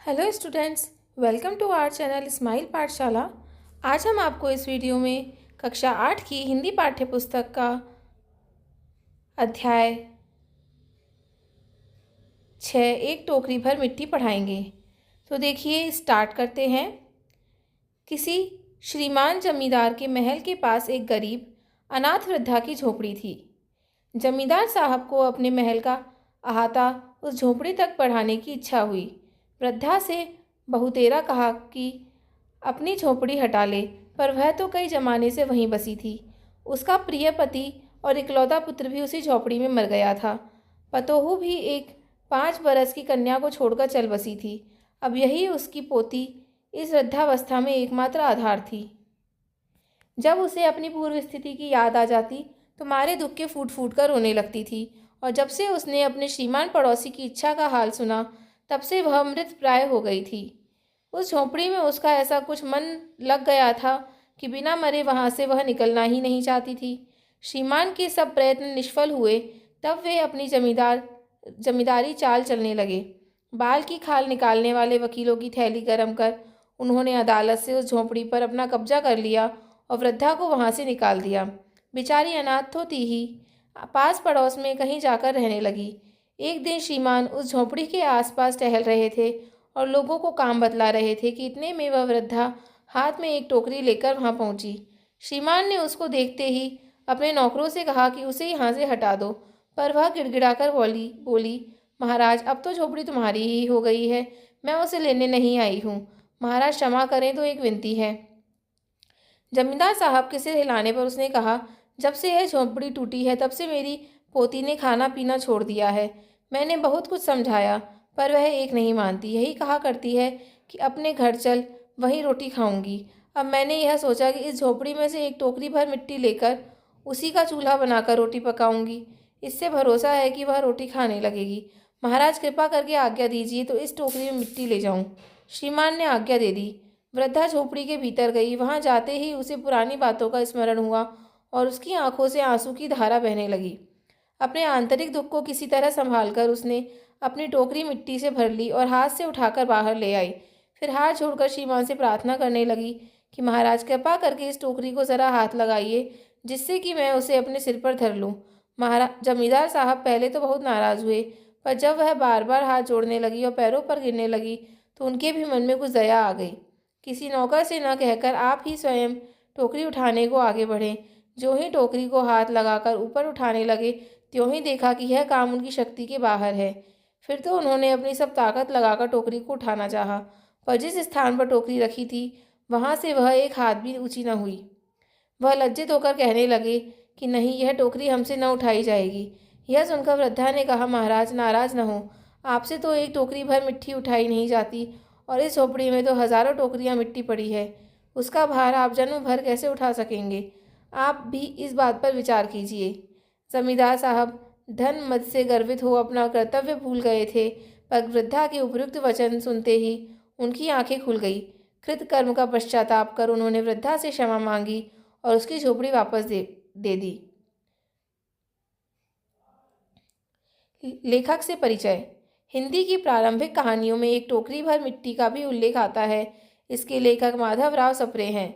Hello students, welcome to our channel smile Pathshala. आज हम आपको इस वीडियो में कक्षा 8 की हिंदी पाठ्य पुस्तक का अध्याय 6 एक टोकरी भर मिट्टी पढ़ाएंगे। तो देखिए, स्टार्ट करते हैं। किसी श्रीमान जमींदार के महल के पास एक गरीब अनाथ वृद्धा की झोपड़ी थी। जमींदार साहब को अपने महल का अहाता उस झोपड़ी तक बढ़ाने की इच्छा हुई। वृद्धा से बहुतेरा कहा कि अपनी झोपड़ी हटा ले, पर वह तो कई जमाने से वहीं बसी थी। उसका प्रिय पति और इकलौता पुत्र भी उसी झोपड़ी में मर गया था। पतोहू भी एक 5 बरस की कन्या को छोड़कर चल बसी थी। अब यही उसकी पोती इस वृद्धावस्था में एकमात्र आधार थी। जब उसे अपनी पूर्व स्थिति की याद आ जाती तो मारे दुख के फूट फूट कर रोने लगती थी। और जब से उसने अपने श्रीमान पड़ोसी की इच्छा का हाल सुना, तब से वह मृत प्राय हो गई थी। उस झोंपड़ी में उसका ऐसा कुछ मन लग गया था कि बिना मरे वहाँ से वह निकलना ही नहीं चाहती थी। श्रीमान के सब प्रयत्न निष्फल हुए, तब वे अपनी जमींदारी चाल चलने लगे। बाल की खाल निकालने वाले वकीलों की थैली गर्म कर उन्होंने अदालत से उस झोंपड़ी पर अपना कब्जा कर लिया और वृद्धा को वहाँ से निकाल दिया। बेचारी अनाथ तो थी ही, पास पड़ोस में कहीं जाकर रहने लगी। एक दिन श्रीमान उस झोंपड़ी के आसपास टहल रहे थे और लोगों को काम बतला रहे थे कि इतने में वह वृद्धा हाथ में एक टोकरी लेकर वहां पहुंची। श्रीमान ने उसको देखते ही अपने नौकरों से कहा कि उसे यहाँ से हटा दो, पर वह गिड़गिड़ाकर बोली महाराज, अब तो झोपड़ी तुम्हारी ही हो गई है, मैं उसे लेने नहीं आई हूँ। महाराज क्षमा करें, तो एक विनती है। जमींदार साहब के सिर हिलाने पर उसने कहा, जब से यह झोंपड़ी टूटी है तब से मेरी पोती ने खाना पीना छोड़ दिया है। मैंने बहुत कुछ समझाया, पर वह एक नहीं मानती। यही कहा करती है कि अपने घर चल, वहीं रोटी खाऊंगी। अब मैंने यह सोचा कि इस झोपड़ी में से एक टोकरी भर मिट्टी लेकर उसी का चूल्हा बनाकर रोटी पकाऊंगी। इससे भरोसा है कि वह रोटी खाने लगेगी। महाराज कृपा करके आज्ञा दीजिए तो इस टोकरी में मिट्टी ले जाऊं। श्रीमान ने आज्ञा दे दी। वृद्धा झोपड़ी के भीतर गई। वहां जाते ही उसे पुरानी बातों का स्मरण हुआ और उसकी आंखों से आंसू की धारा बहने लगी। अपने आंतरिक दुख को किसी तरह संभालकर उसने अपनी टोकरी मिट्टी से भर ली और हाथ से उठाकर बाहर ले आई। फिर हाथ जोड़कर श्रीमान से प्रार्थना करने लगी कि महाराज कृपा करके इस टोकरी को जरा हाथ लगाइए, जिससे कि मैं उसे अपने सिर पर धर लूं। महाराज जमींदार साहब पहले तो बहुत नाराज हुए, पर जब वह बार बार हाथ जोड़ने लगी और पैरों पर गिरने लगी तो उनके भी मन में कुछ दया आ गई। किसी नौकर से न कहकर आप ही स्वयं टोकरी उठाने को आगे बढ़े। जो ही टोकरी को हाथ लगाकर ऊपर उठाने लगे, त्यों ही देखा कि यह काम उनकी शक्ति के बाहर है। फिर तो उन्होंने अपनी सब ताकत लगाकर टोकरी को उठाना चाहा, पर जिस स्थान पर टोकरी रखी थी वहां से वह एक हाथ भी ऊंची न हुई। वह लज्जित होकर कहने लगे कि नहीं, यह टोकरी हमसे न उठाई जाएगी। यह सुनकर वृद्धा ने कहा, महाराज नाराज न हो, आपसे तो एक टोकरी भर मिट्टी उठाई नहीं जाती, और इस झोपड़ी में तो हजारों टोकरियां मिट्टी पड़ी है। उसका भार आप जन्म भर कैसे उठा सकेंगे? आप भी इस बात पर विचार कीजिए। जमींदार साहब धन मद से गर्वित हो अपना कर्तव्य भूल गए थे, पर वृद्धा के उपयुक्त वचन सुनते ही उनकी आंखें खुल गई। कृत कर्म का पश्चाताप कर उन्होंने वृद्धा से क्षमा मांगी और उसकी झोपड़ी वापस दे दी। लेखक से परिचय। हिंदी की प्रारंभिक कहानियों में एक टोकरी भर मिट्टी का भी उल्लेख आता है। इसके लेखक माधवराव सप्रे हैं।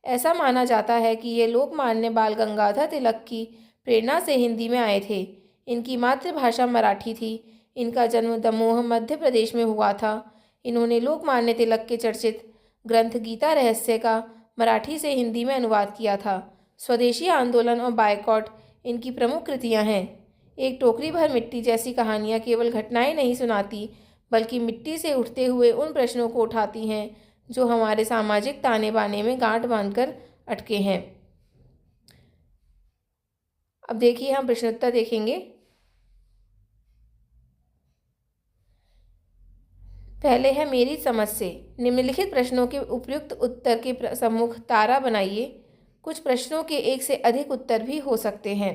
ऐसा माना जाता है कि ये लोकमान्य बाल गंगाधर तिलक की प्रेरणा से हिंदी में आए थे। इनकी मातृभाषा मराठी थी। इनका जन्म दमोह मध्य प्रदेश में हुआ था। इन्होंने लोकमान्य तिलक के चर्चित ग्रंथ गीता रहस्य का मराठी से हिंदी में अनुवाद किया था। स्वदेशी आंदोलन और बायकॉट इनकी प्रमुख कृतियां हैं। एक टोकरी भर मिट्टी जैसी कहानियां केवल घटनाएं नहीं सुनाती, बल्कि मिट्टी से उठते हुए उन प्रश्नों को उठाती हैं जो हमारे सामाजिक ताने बाने में गांठ बांधकर अटके हैं। अब देखिए, हम प्रश्नोत्तर देखेंगे। पहले है मेरी समझ से। निम्नलिखित प्रश्नों के उपयुक्त उत्तर के सम्मुख तारा बनाइए। कुछ प्रश्नों के एक से अधिक उत्तर भी हो सकते हैं।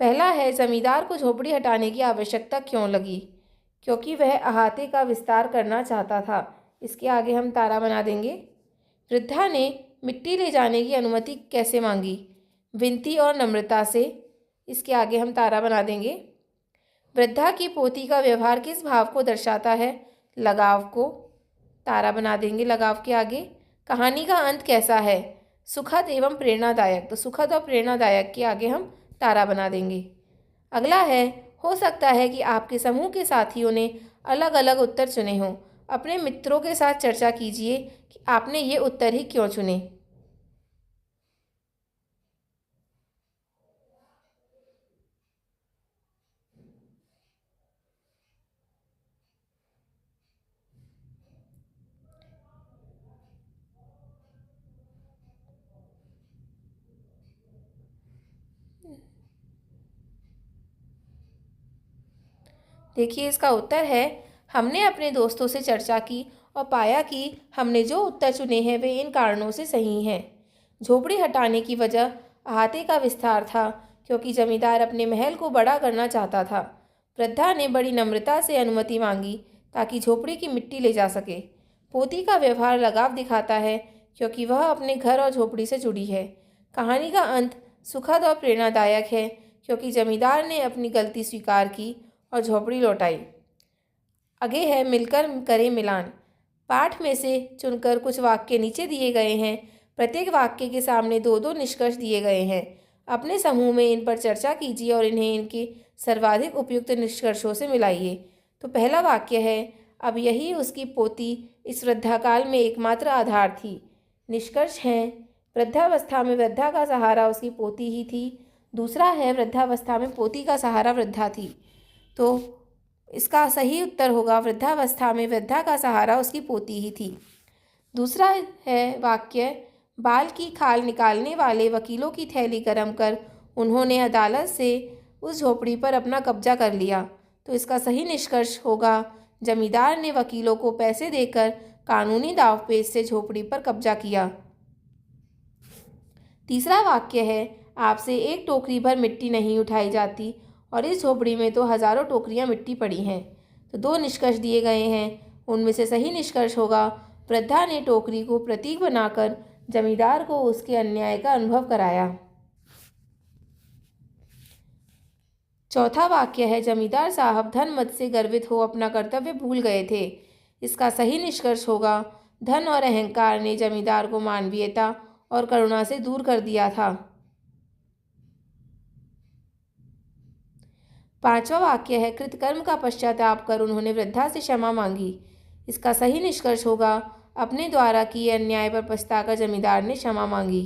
पहला है, जमींदार को झोपड़ी हटाने की आवश्यकता क्यों लगी? क्योंकि वह अहाते का विस्तार करना चाहता था। इसके आगे हम तारा बना देंगे। वृद्धा ने मिट्टी ले जाने की अनुमति कैसे मांगी? विनती और नम्रता से। इसके आगे हम तारा बना देंगे। वृद्धा की पोती का व्यवहार किस भाव को दर्शाता है? लगाव को तारा बना देंगे लगाव के आगे। कहानी का अंत कैसा है? सुखद एवं प्रेरणादायक, तो सुखद और प्रेरणादायक के आगे हम तारा बना देंगे। अगला है, हो सकता है कि आपके समूह के साथियों ने अलग अलग उत्तर चुने हों। अपने मित्रों के साथ चर्चा कीजिए कि आपने ये उत्तर ही क्यों चुने। देखिए, इसका उत्तर है, हमने अपने दोस्तों से चर्चा की और पाया कि हमने जो उत्तर चुने हैं वे इन कारणों से सही हैं। झोपड़ी हटाने की वजह अहाते का विस्तार था, क्योंकि जमींदार अपने महल को बड़ा करना चाहता था। वृद्धा ने बड़ी नम्रता से अनुमति मांगी ताकि झोपड़ी की मिट्टी ले जा सके। पोती का व्यवहार लगाव दिखाता है, क्योंकि वह अपने घर और झोपड़ी से जुड़ी है। कहानी का अंत सुखद और प्रेरणादायक है, क्योंकि जमींदार ने अपनी गलती स्वीकार की और झोपड़ी लौटाई। आगे है, मिलकर करें मिलान। पाठ में से चुनकर कुछ वाक्य नीचे दिए गए हैं। प्रत्येक वाक्य के सामने दो दो निष्कर्ष दिए गए हैं। अपने समूह में इन पर चर्चा कीजिए और इन्हें इनके सर्वाधिक उपयुक्त निष्कर्षों से मिलाइए। तो पहला वाक्य है, अब यही उसकी पोती इस वृद्धाकाल में एकमात्र आधार थी। निष्कर्ष है, वृद्धावस्था में वृद्धा का सहारा उसकी पोती ही थी। दूसरा है, वृद्धावस्था में पोती का सहारा वृद्धा थी। तो इसका सही उत्तर होगा, वृद्धावस्था में वृद्धा का सहारा उसकी पोती ही थी। दूसरा है वाक्य, बाल की खाल निकालने वाले वकीलों की थैली गर्म कर उन्होंने अदालत से उस झोपड़ी पर अपना कब्जा कर लिया। तो इसका सही निष्कर्ष होगा, जमींदार ने वकीलों को पैसे देकर कानूनी दावपेच से झोपड़ी पर कब्जा किया। तीसरा वाक्य है, आपसे एक टोकरी भर मिट्टी नहीं उठाई जाती और इस झोपड़ी में तो हजारों टोकरियां मिट्टी पड़ी हैं। तो दो निष्कर्ष दिए गए हैं, उनमें से सही निष्कर्ष होगा, वृद्धा ने टोकरी को प्रतीक बनाकर जमींदार को उसके अन्याय का अनुभव कराया। चौथा वाक्य है, जमींदार साहब धन मद से गर्वित हो अपना कर्तव्य भूल गए थे। इसका सही निष्कर्ष होगा, धन और अहंकार ने जमींदार को मानवीयता और करुणा से दूर कर दिया था। पांचवा वाक्य है, कृतकर्म का पश्चाताप कर उन्होंने वृद्धा से क्षमा मांगी। इसका सही निष्कर्ष होगा, अपने द्वारा किए अन्याय पर पछताकर जमींदार ने क्षमा मांगी।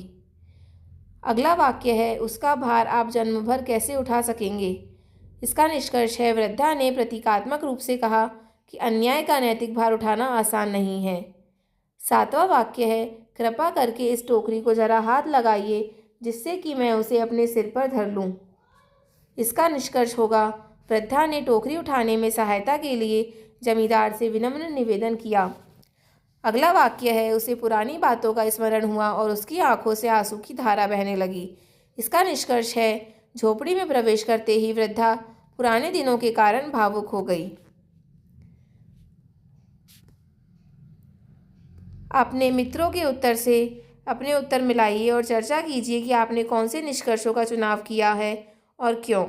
अगला वाक्य है, उसका भार आप जन्म भर कैसे उठा सकेंगे। इसका निष्कर्ष है, वृद्धा ने प्रतीकात्मक रूप से कहा कि अन्याय का नैतिक भार उठाना आसान नहीं है। सातवां वाक्य है, कृपा करके इस टोकरी को जरा हाथ लगाइए जिससे कि मैं उसे अपने सिर पर धर लूँ। इसका निष्कर्ष होगा, वृद्धा ने टोकरी उठाने में सहायता के लिए जमींदार से विनम्र निवेदन किया। अगला वाक्य है, उसे पुरानी बातों का स्मरण हुआ और उसकी आंखों से आंसू की धारा बहने लगी। इसका निष्कर्ष है, झोपड़ी में प्रवेश करते ही वृद्धा पुराने दिनों के कारण भावुक हो गई। अपने मित्रों के उत्तर से अपने उत्तर मिलाइए और चर्चा कीजिए कि आपने कौन से निष्कर्षों का चुनाव किया है और क्यों।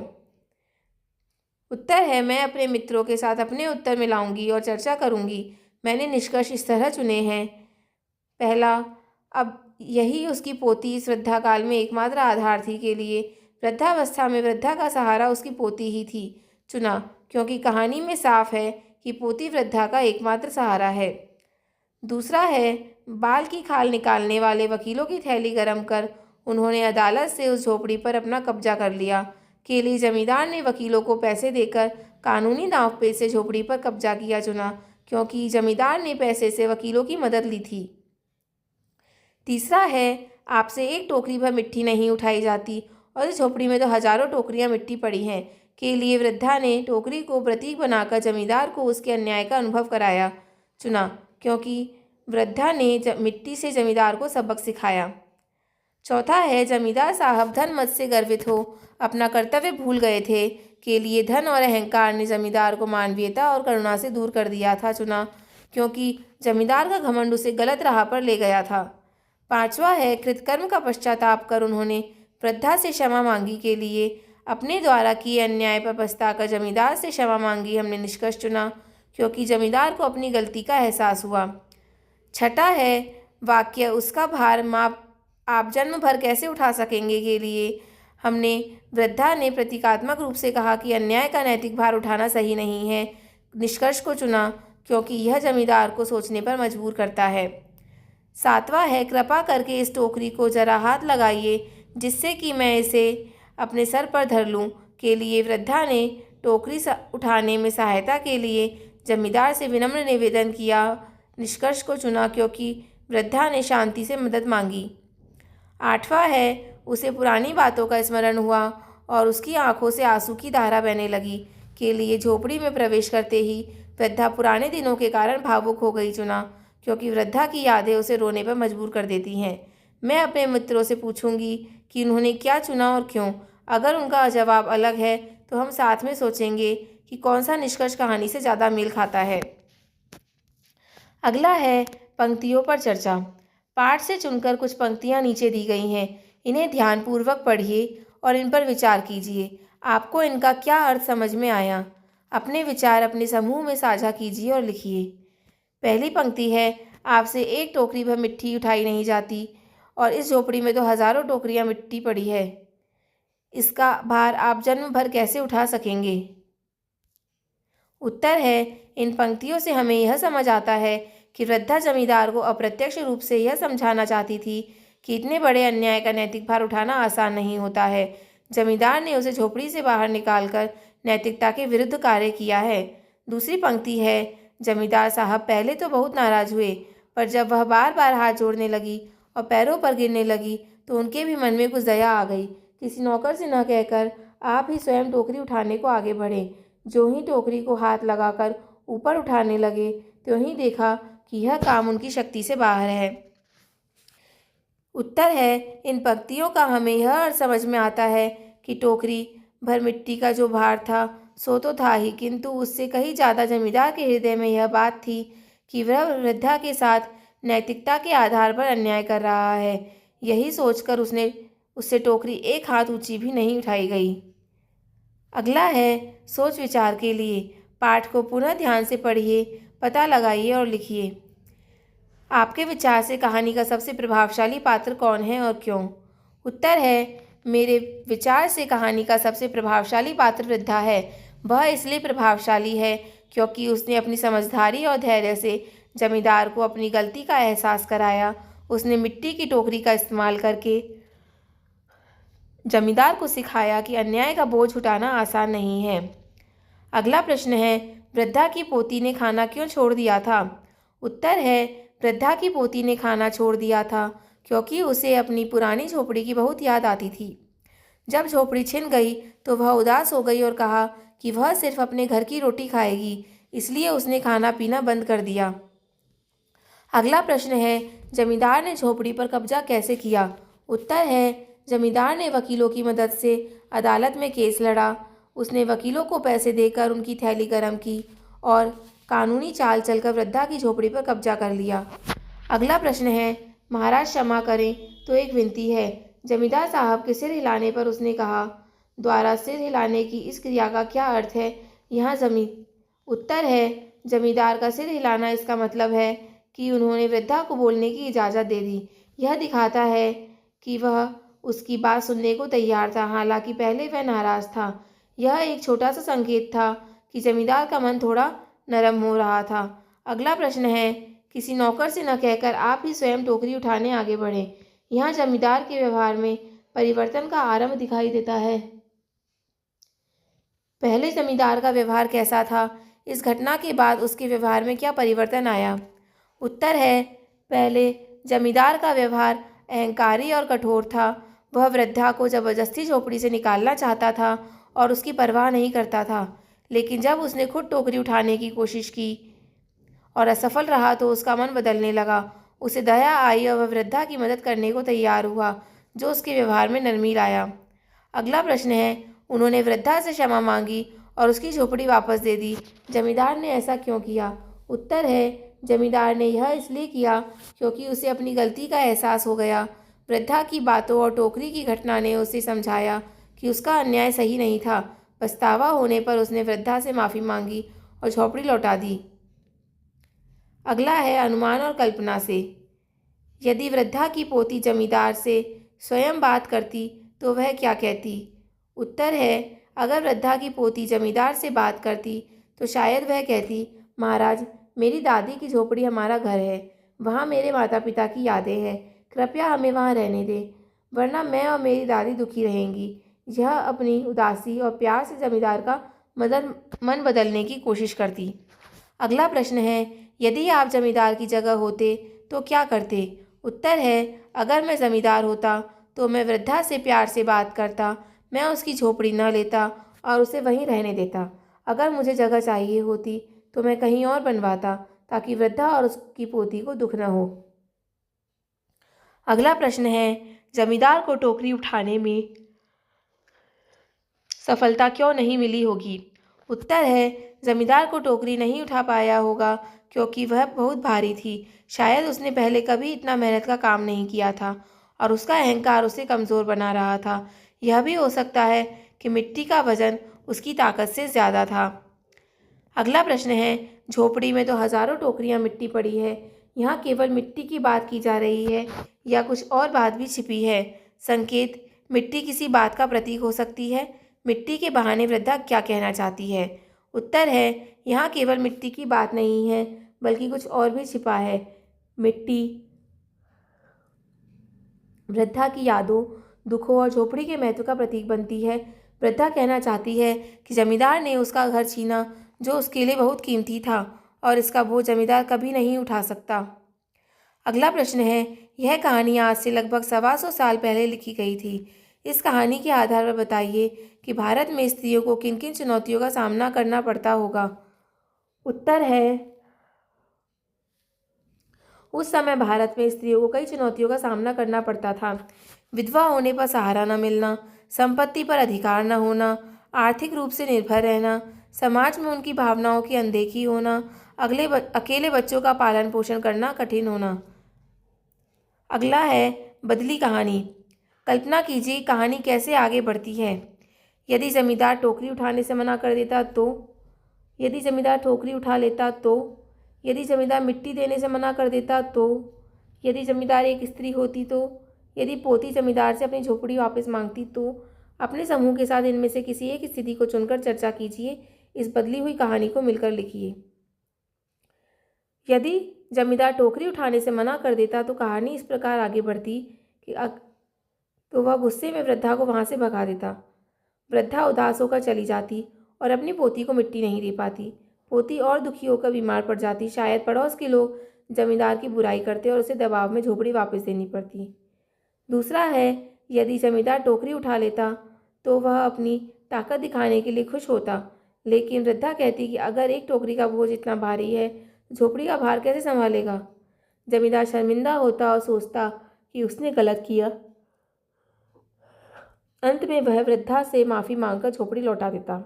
उत्तर है, मैं अपने मित्रों के साथ अपने उत्तर मिलाऊंगी और चर्चा करूंगी। मैंने निष्कर्ष इस तरह चुने हैं। पहला, अब यही उसकी पोती इस वृद्धाकाल में एकमात्र आधार थी के लिए वृद्धावस्था में वृद्धा का सहारा उसकी पोती ही थी चुना, क्योंकि कहानी में साफ है कि पोती वृद्धा का एकमात्र सहारा है। दूसरा है, बाल की खाल निकालने वाले वकीलों की थैली गर्म कर उन्होंने अदालत से उस झोपड़ी पर अपना कब्जा कर लिया के लिए जमींदार ने वकीलों को पैसे देकर कानूनी दांवपेच से झोपड़ी पर कब्जा किया चुना, क्योंकि जमींदार ने पैसे से वकीलों की मदद ली थी। तीसरा है, आपसे एक टोकरी भर मिट्टी नहीं उठाई जाती और इस झोपड़ी में तो हजारों टोकरियां मिट्टी पड़ी हैं के लिए वृद्धा ने टोकरी को प्रतीक बनाकर जमींदार को उसके अन्याय का अनुभव कराया चुना, क्योंकि वृद्धा ने मिट्टी से जमींदार को सबक सिखाया। चौथा है, जमींदार साहब धन मद से गर्वित हो अपना कर्तव्य भूल गए थे के लिए धन और अहंकार ने जमींदार को मानवीयता और करुणा से दूर कर दिया था चुना, क्योंकि जमींदार का घमंड उसे गलत राह पर ले गया था। पांचवा है, कृतकर्म का पश्चाताप कर उन्होंने वृद्धा से क्षमा मांगी के लिए अपने द्वारा किए अन्याय पर पछताकर जमींदार से क्षमा मांगी। हमने निष्कर्ष चुना, क्योंकि जमींदार को अपनी गलती का एहसास हुआ। छठा है वाक्य उसका भार आप जन्म भर कैसे उठा सकेंगे के लिए हमने वृद्धा ने प्रतीकात्मक रूप से कहा कि अन्याय का नैतिक भार उठाना सही नहीं है। निष्कर्ष को चुना क्योंकि यह जमींदार को सोचने पर मजबूर करता है। सातवां है कृपा करके इस टोकरी को जरा हाथ लगाइए जिससे कि मैं इसे अपने सर पर धर लूं के लिए वृद्धा ने टोकरी उठाने में सहायता के लिए जमींदार से विनम्र निवेदन किया। निष्कर्ष को चुना क्योंकि वृद्धा ने शांति से मदद मांगी। आठवां है उसे पुरानी बातों का स्मरण हुआ और उसकी आंखों से आंसू की धारा बहने लगी के लिए झोपड़ी में प्रवेश करते ही वृद्धा पुराने दिनों के कारण भावुक हो गई। चुना क्योंकि वृद्धा की यादें उसे रोने पर मजबूर कर देती हैं। मैं अपने मित्रों से पूछूंगी कि उन्होंने क्या चुना और क्यों। अगर उनका जवाब अलग है तो हम साथ में सोचेंगे कि कौन सा निष्कर्ष कहानी से ज़्यादा मेल खाता है। अगला है पंक्तियों पर चर्चा। पाठ से चुनकर कुछ पंक्तियां नीचे दी गई हैं। इन्हें ध्यानपूर्वक पढ़िए और इन पर विचार कीजिए। आपको इनका क्या अर्थ समझ में आया? अपने विचार अपने समूह में साझा कीजिए और लिखिए। पहली पंक्ति है आपसे एक टोकरी भर मिट्टी उठाई नहीं जाती और इस झोपड़ी में तो हजारों टोकरियां मिट्टी पड़ी है। इसका भार आप जन्म भर कैसे उठा सकेंगे? उत्तर है इन पंक्तियों से हमें यह समझ आता है कि वृद्धा जमींदार को अप्रत्यक्ष रूप से यह समझाना चाहती थी कि इतने बड़े अन्याय का नैतिक भार उठाना आसान नहीं होता है। जमींदार ने उसे झोपड़ी से बाहर निकालकर नैतिकता के विरुद्ध कार्य किया है। दूसरी पंक्ति है जमींदार साहब पहले तो बहुत नाराज हुए, पर जब वह बार बार हाथ जोड़ने लगी और पैरों पर गिरने लगी तो उनके भी मन में कुछ दया आ गई। किसी नौकर से न कहकर आप ही स्वयं टोकरी उठाने को आगे बढ़े। जो ही टोकरी को हाथ लगाकर ऊपर उठाने लगे त्यों ही देखा कि यह काम उनकी शक्ति से बाहर है। उत्तर है इन पंक्तियों का हमें यह अर्थ समझ में आता है कि टोकरी भर मिट्टी का जो भार था सो तो था ही, किंतु उससे कहीं ज़्यादा जमींदार के हृदय में यह बात थी कि वह वृद्धा के साथ नैतिकता के आधार पर अन्याय कर रहा है। यही सोचकर उससे टोकरी एक हाथ ऊंची भी नहीं उठाई गई। अगला है सोच विचार के लिए। पाठ को पुनः ध्यान से पढ़िए, पता लगाइए और लिखिए। आपके विचार से कहानी का सबसे प्रभावशाली पात्र कौन है और क्यों? उत्तर है मेरे विचार से कहानी का सबसे प्रभावशाली पात्र वृद्धा है। वह इसलिए प्रभावशाली है क्योंकि उसने अपनी समझदारी और धैर्य से जमींदार को अपनी गलती का एहसास कराया। उसने मिट्टी की टोकरी का इस्तेमाल करके जमींदार को सिखाया कि अन्याय का बोझ उठाना आसान नहीं है। अगला प्रश्न है वृद्धा की पोती ने खाना क्यों छोड़ दिया था? उत्तर है वृद्धा की पोती ने खाना छोड़ दिया था क्योंकि उसे अपनी पुरानी झोपड़ी की बहुत याद आती थी। जब झोपड़ी छिन गई तो वह उदास हो गई और कहा कि वह सिर्फ अपने घर की रोटी खाएगी, इसलिए उसने खाना पीना बंद कर दिया। अगला प्रश्न है जमींदार ने झोपड़ी पर कब्जा कैसे किया? उत्तर है जमींदार ने वकीलों की मदद से अदालत में केस लड़ा। उसने वकीलों को पैसे देकर उनकी थैली गर्म की और कानूनी चाल चलकर वृद्धा की झोपड़ी पर कब्जा कर लिया। अगला प्रश्न है महाराज क्षमा करें तो एक विनती है। जमींदार साहब के सिर हिलाने पर उसने कहा द्वारा सिर हिलाने की इस क्रिया का क्या अर्थ है यहाँ उत्तर है जमींदार का सिर हिलाना इसका मतलब है कि उन्होंने वृद्धा को बोलने की इजाज़त दे दी। यह दिखाता है कि वह उसकी बात सुनने को तैयार था, हालांकि पहले वह नाराज था। यह एक छोटा सा संकेत था कि जमींदार का मन थोड़ा नरम हो रहा था। अगला प्रश्न है किसी नौकर से न कहकर आप ही स्वयं टोकरी उठाने आगे बढ़े। यहाँ जमींदार के व्यवहार में परिवर्तन का आरंभ दिखाई देता है। पहले जमींदार का व्यवहार कैसा था? इस घटना के बाद उसके व्यवहार में क्या परिवर्तन आया? उत्तर है पहले जमींदार का व्यवहार अहंकारी और कठोर था। वह वृद्धा को जबरदस्ती झोपड़ी से निकालना चाहता था और उसकी परवाह नहीं करता था। लेकिन जब उसने खुद टोकरी उठाने की कोशिश की और असफल रहा तो उसका मन बदलने लगा। उसे दया आई और वह वृद्धा की मदद करने को तैयार हुआ, जो उसके व्यवहार में नरमी लाया। अगला प्रश्न है उन्होंने वृद्धा से क्षमा मांगी और उसकी झोपड़ी वापस दे दी। जमींदार ने ऐसा क्यों किया? उत्तर है जमींदार ने यह इसलिए किया क्योंकि उसे अपनी गलती का एहसास हो गया। वृद्धा की बातों और टोकरी की घटना ने उसे समझाया कि उसका अन्याय सही नहीं था। पछतावा होने पर उसने वृद्धा से माफ़ी मांगी और झोपड़ी लौटा दी। अगला है अनुमान और कल्पना से। यदि वृद्धा की पोती जमींदार से स्वयं बात करती तो वह क्या कहती? उत्तर है, अगर वृद्धा की पोती जमींदार से बात करती तो शायद वह कहती, महाराज, मेरी दादी की झोपड़ी हमारा घर है। वहाँ मेरे माता पिता की यादें हैं। कृपया हमें वहाँ रहने दें, वरना मैं और मेरी दादी दुखी रहेंगी। यह अपनी उदासी और प्यार से जमींदार का मन बदलने की कोशिश करती। अगला प्रश्न है, यदि आप जमींदार की जगह होते तो क्या करते? उत्तर है, अगर मैं जमींदार होता तो मैं वृद्धा से प्यार से बात करता, मैं उसकी झोपड़ी न लेता और उसे वहीं रहने देता। अगर मुझे जगह चाहिए होती तो मैं कहीं और बनवाता, ताकि वृद्धा और उसकी पोती को दुख न हो। अगला प्रश्न है, जमींदार को टोकरी उठाने में सफलता क्यों नहीं मिली होगी? उत्तर है, जमींदार को टोकरी नहीं उठा पाया होगा क्योंकि वह बहुत भारी थी। शायद उसने पहले कभी इतना मेहनत का काम नहीं किया था और उसका अहंकार उसे कमज़ोर बना रहा था। यह भी हो सकता है कि मिट्टी का वजन उसकी ताकत से ज़्यादा था। अगला प्रश्न है, झोपड़ी में तो हज़ारों टोकरियां मिट्टी पड़ी है। यहाँ केवल मिट्टी की बात की जा रही है या कुछ और बात भी छिपी है? संकेत, मिट्टी किसी बात का प्रतीक हो सकती है। मिट्टी के बहाने वृद्धा क्या कहना चाहती है? उत्तर है, यहाँ केवल मिट्टी की बात नहीं है बल्कि कुछ और भी छिपा है। मिट्टी वृद्धा की यादों, दुखों और झोपड़ी के महत्व का प्रतीक बनती है। वृद्धा कहना चाहती है कि जमींदार ने उसका घर छीना जो उसके लिए बहुत कीमती था और इसका बोझ जमींदार कभी नहीं उठा सकता। अगला प्रश्न है, यह कहानी आज से लगभग 125 साल पहले लिखी गई थी। इस कहानी के आधार पर बताइए कि भारत में स्त्रियों को किन किन चुनौतियों का सामना करना पड़ता होगा। उत्तर है, उस समय भारत में स्त्रियों को कई चुनौतियों का सामना करना पड़ता था। विधवा होने पर सहारा न मिलना, संपत्ति पर अधिकार न होना, आर्थिक रूप से निर्भर रहना, समाज में उनकी भावनाओं की अनदेखी होना, अकेले बच्चों का पालन पोषण करना कठिन होना। अगला है बदली कहानी। कल्पना कीजिए कहानी कैसे आगे बढ़ती है। यदि जमींदार टोकरी उठाने से मना कर देता तो? यदि जमींदार टोकरी उठा लेता तो? यदि जमींदार मिट्टी देने से मना कर देता तो? यदि जमींदार एक स्त्री होती तो? यदि पोती जमींदार से अपनी झोपड़ी वापस मांगती तो? अपने समूह के साथ इनमें से किसी एक स्थिति को चुनकर चर्चा कीजिए। इस बदली हुई कहानी को मिलकर लिखिए। यदि जमींदार टोकरी उठाने से मना कर देता तो कहानी इस प्रकार आगे बढ़ती कि तो वह गुस्से में वृद्धा को वहां से भगा देता। वृद्धा उदास होकर चली जाती और अपनी पोती को मिट्टी नहीं दे पाती। पोती और दुखी होकर बीमार पड़ जाती। शायद पड़ोस के लोग जमींदार की बुराई करते और उसे दबाव में झोपड़ी वापस देनी पड़ती। दूसरा है, यदि जमींदार टोकरी उठा लेता तो वह अपनी ताकत दिखाने के लिए खुश होता, लेकिन वृद्धा कहती कि अगर एक टोकरी का बोझ इतना भारी है, झोपड़ी का भार कैसे संभालेगा? जमींदार शर्मिंदा होता और सोचता कि उसने गलत किया। अंत में वह वृद्धा से माफ़ी मांगकर झोपड़ी लौटा देता।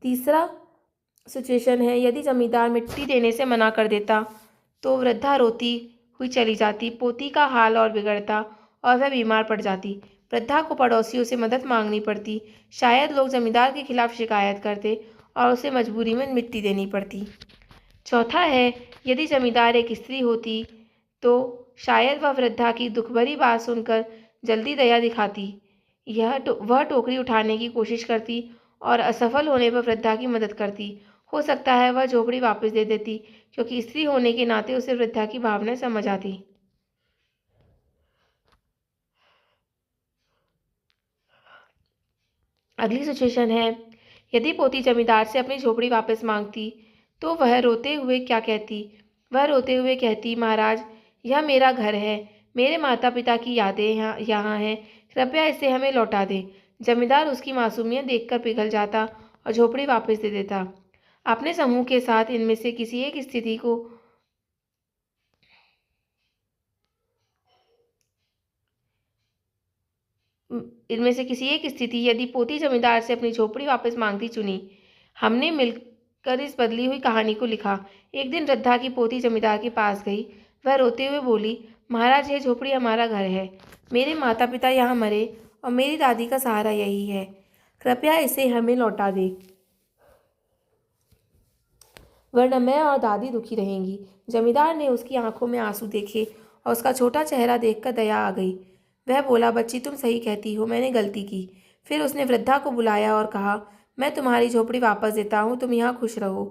तीसरा सिचुएशन है, यदि जमींदार मिट्टी देने से मना कर देता तो वृद्धा रोती हुई चली जाती। पोती का हाल और बिगड़ता और वह बीमार पड़ जाती। वृद्धा को पड़ोसियों से मदद मांगनी पड़ती। शायद लोग जमींदार के खिलाफ शिकायत करते और उसे मजबूरी में मिट्टी देनी पड़ती। चौथा है, यदि जमींदार एक स्त्री होती तो शायद वह वृद्धा की दुखभरी बात सुनकर जल्दी दया दिखाती। वह टोकरी उठाने की कोशिश करती और असफल होने पर वृद्धा की मदद करती। हो सकता है वह झोपड़ी वापस दे देती क्योंकि स्त्री होने के नाते उसे वृद्धा की भावनाएं समझ आती। अगली सिचुएशन है, यदि पोती जमींदार से अपनी झोपड़ी वापस मांगती तो वह रोते हुए क्या कहती? वह रोते हुए कहती, महाराज, यह मेरा घर है, मेरे माता पिता की यादें यहाँ हैं, कृपया इसे हमें लौटा दें। जमींदार उसकी मासूमियत देखकर पिघल जाता और झोपड़ी वापस दे देता। अपने समूह के साथ इनमें से किसी एक स्थिति यदि पोती जमींदार से अपनी झोपड़ी वापस मांगती चुनी। हमने मिलकर इस बदली हुई कहानी को लिखा। एक दिन वृद्धा की पोती जमींदार के पास गई। वह रोते हुए बोली, महाराज, यह झोपड़ी हमारा घर है, मेरे माता पिता यहाँ मरे और मेरी दादी का सहारा यही है, कृपया इसे हमें लौटा दे। वरना मैं और दादी दुखी रहेंगी। जमींदार ने उसकी आंखों में आंसू देखे और उसका छोटा चेहरा देखकर दया आ गई। वह बोला, बच्ची तुम सही कहती हो, मैंने गलती की। फिर उसने वृद्धा को बुलाया और कहा, मैं तुम्हारी झोपड़ी वापस देता हूँ, तुम यहाँ खुश रहो।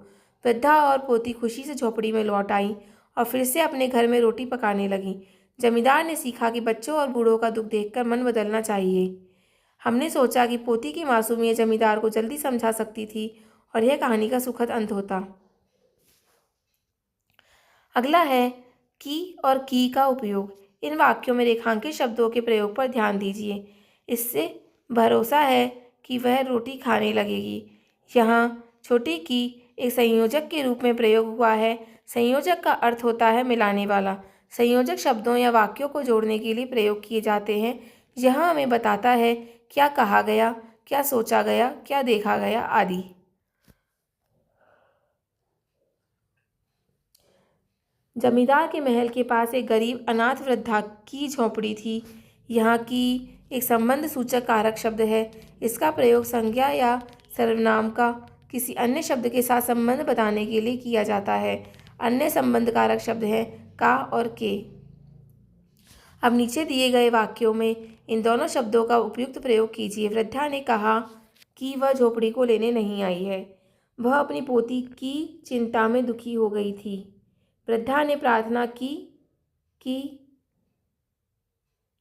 वृद्धा और पोती खुशी से झोपड़ी में लौट आई और फिर से अपने घर में रोटी पकाने लगी। जमींदार ने सीखा कि बच्चों और बूढ़ों का दुख देखकर मन बदलना चाहिए। हमने सोचा कि पोती की मासूमियत जमींदार को जल्दी समझा सकती थी और यह कहानी का सुखद अंत होता। अगला है की और की का उपयोग। इन वाक्यों में रेखांकित शब्दों के प्रयोग पर ध्यान दीजिए। इससे भरोसा है कि वह रोटी खाने लगेगी। यहाँ छोटी की एक संयोजक के रूप में प्रयोग हुआ है। संयोजक का अर्थ होता है मिलाने वाला। संयोजक शब्दों या वाक्यों को जोड़ने के लिए प्रयोग किए जाते हैं। यह हमें बताता है क्या कहा गया, क्या सोचा गया, क्या देखा गया आदि। जमींदार के महल के पास एक गरीब अनाथ वृद्धा की झोंपड़ी थी। यहाँ की एक संबंध सूचक कारक शब्द है। इसका प्रयोग संज्ञा या सर्वनाम का किसी अन्य शब्द के साथ संबंध बताने के लिए किया जाता है। अन्य संबंध कारक शब्द हैं का और के। अब नीचे दिए गए वाक्यों में इन दोनों शब्दों का उपयुक्त प्रयोग कीजिए। वृद्धा ने कहा कि वह झोपड़ी को लेने नहीं आई है। वह अपनी पोती की चिंता में दुखी हो गई थी। वृद्धा ने प्रार्थना की कि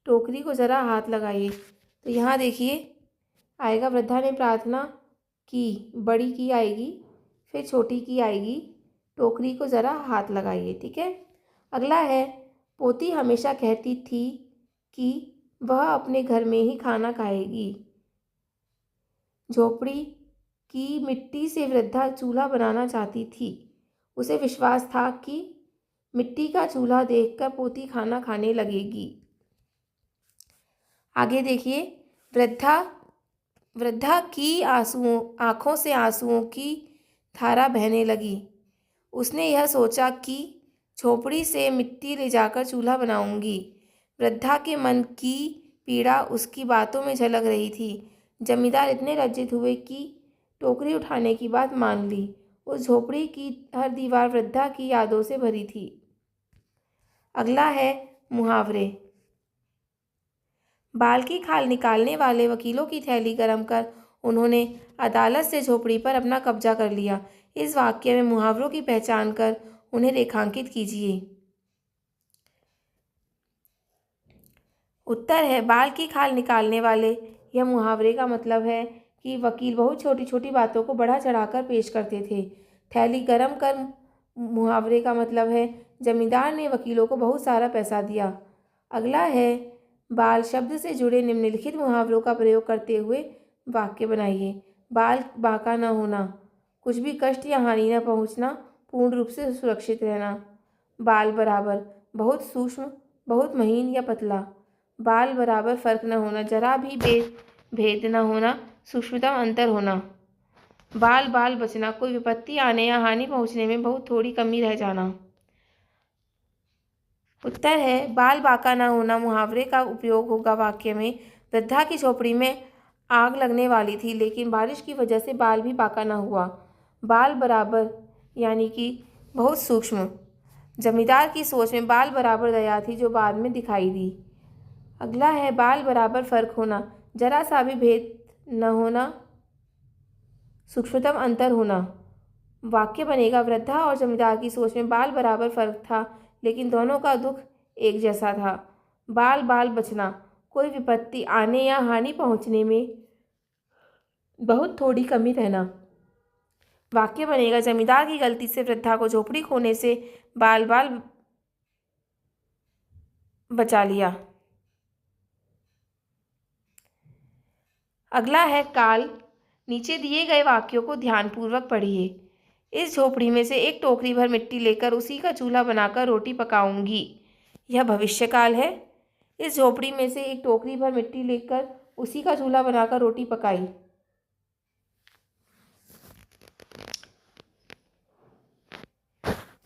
टोकरी को ज़रा हाथ लगाइए। तो यहाँ देखिए आएगा, वृद्धा ने प्रार्थना की, बड़ी की आएगी, फिर छोटी की आएगी, टोकरी को ज़रा हाथ लगाइए। ठीक है। अगला है, पोती हमेशा कहती थी कि वह अपने घर में ही खाना खाएगी। झोपड़ी की मिट्टी से वृद्धा चूल्हा बनाना चाहती थी। उसे विश्वास था कि मिट्टी का चूल्हा देखकर पोती खाना खाने लगेगी। आगे देखिए, वृद्धा की आंखों से आंसुओं की धारा बहने लगी। उसने यह सोचा कि झोपड़ी से मिट्टी ले जाकर चूल्हा बनाऊंगी। वृद्धा के मन की पीड़ा उसकी बातों में झलक रही थी। जमींदार इतने लज्जित हुए कि टोकरी उठाने की बात मान ली। उस झोपड़ी की हर दीवार वृद्धा की यादों से भरी थी। अगला है मुहावरे। बाल की खाल निकालने वाले वकीलों की थैली गरम कर उन्होंने अदालत से झोपड़ी पर अपना कब्जा कर लिया। इस वाक्य में मुहावरों की पहचान कर उन्हें रेखांकित कीजिए। उत्तर है बाल की खाल निकालने वाले। यह मुहावरे का मतलब है कि वकील बहुत छोटी छोटी बातों को बढ़ा चढ़ाकर पेश करते थे। थैली गरम कर मुहावरे का मतलब है जमींदार ने वकीलों को बहुत सारा पैसा दिया। अगला है बाल शब्द से जुड़े निम्नलिखित मुहावरों का प्रयोग करते हुए वाक्य बनाइए। बाल बांका न होना, कुछ भी कष्ट या हानि न पहुंचना, पूर्ण रूप से सुरक्षित रहना। बाल बराबर, बहुत सूक्ष्म, बहुत महीन या पतला। बाल बराबर फर्क न होना, जरा भी भेद न होना, सूक्ष्मतम अंतर होना। बाल बाल बचना, कोई विपत्ति आने या हानि पहुंचने में बहुत थोड़ी कमी रह जाना। उत्तर है बाल बांका न होना मुहावरे का उपयोग होगा वाक्य में। वृद्धा की झोपड़ी में आग लगने वाली थी लेकिन बारिश की वजह से बाल भी बांका न हुआ। बाल बराबर यानी कि बहुत सूक्ष्म। जमींदार की सोच में बाल बराबर दया थी जो बाद में दिखाई दी। अगला है बाल बराबर फर्क होना, जरा सा भी भेद न होना, सूक्ष्मतम अंतर होना। वाक्य बनेगा वृद्धा और जमींदार की सोच में बाल बराबर फर्क था लेकिन दोनों का दुख एक जैसा था। बाल बाल बचना, कोई विपत्ति आने या हानि पहुंचने में बहुत थोड़ी कमी रहना। वाक्य बनेगा जमींदार की गलती से वृद्धा को झोपड़ी खोने से बाल बाल बचा लिया। अगला है काल। नीचे दिए गए वाक्यों को ध्यानपूर्वक पढ़िए। इस झोपड़ी में से एक टोकरी भर मिट्टी लेकर उसी का चूल्हा बनाकर रोटी पकाऊंगी। यह भविष्यकाल है। इस झोपड़ी में से एक टोकरी भर मिट्टी लेकर उसी का चूल्हा बनाकर रोटी पकाई।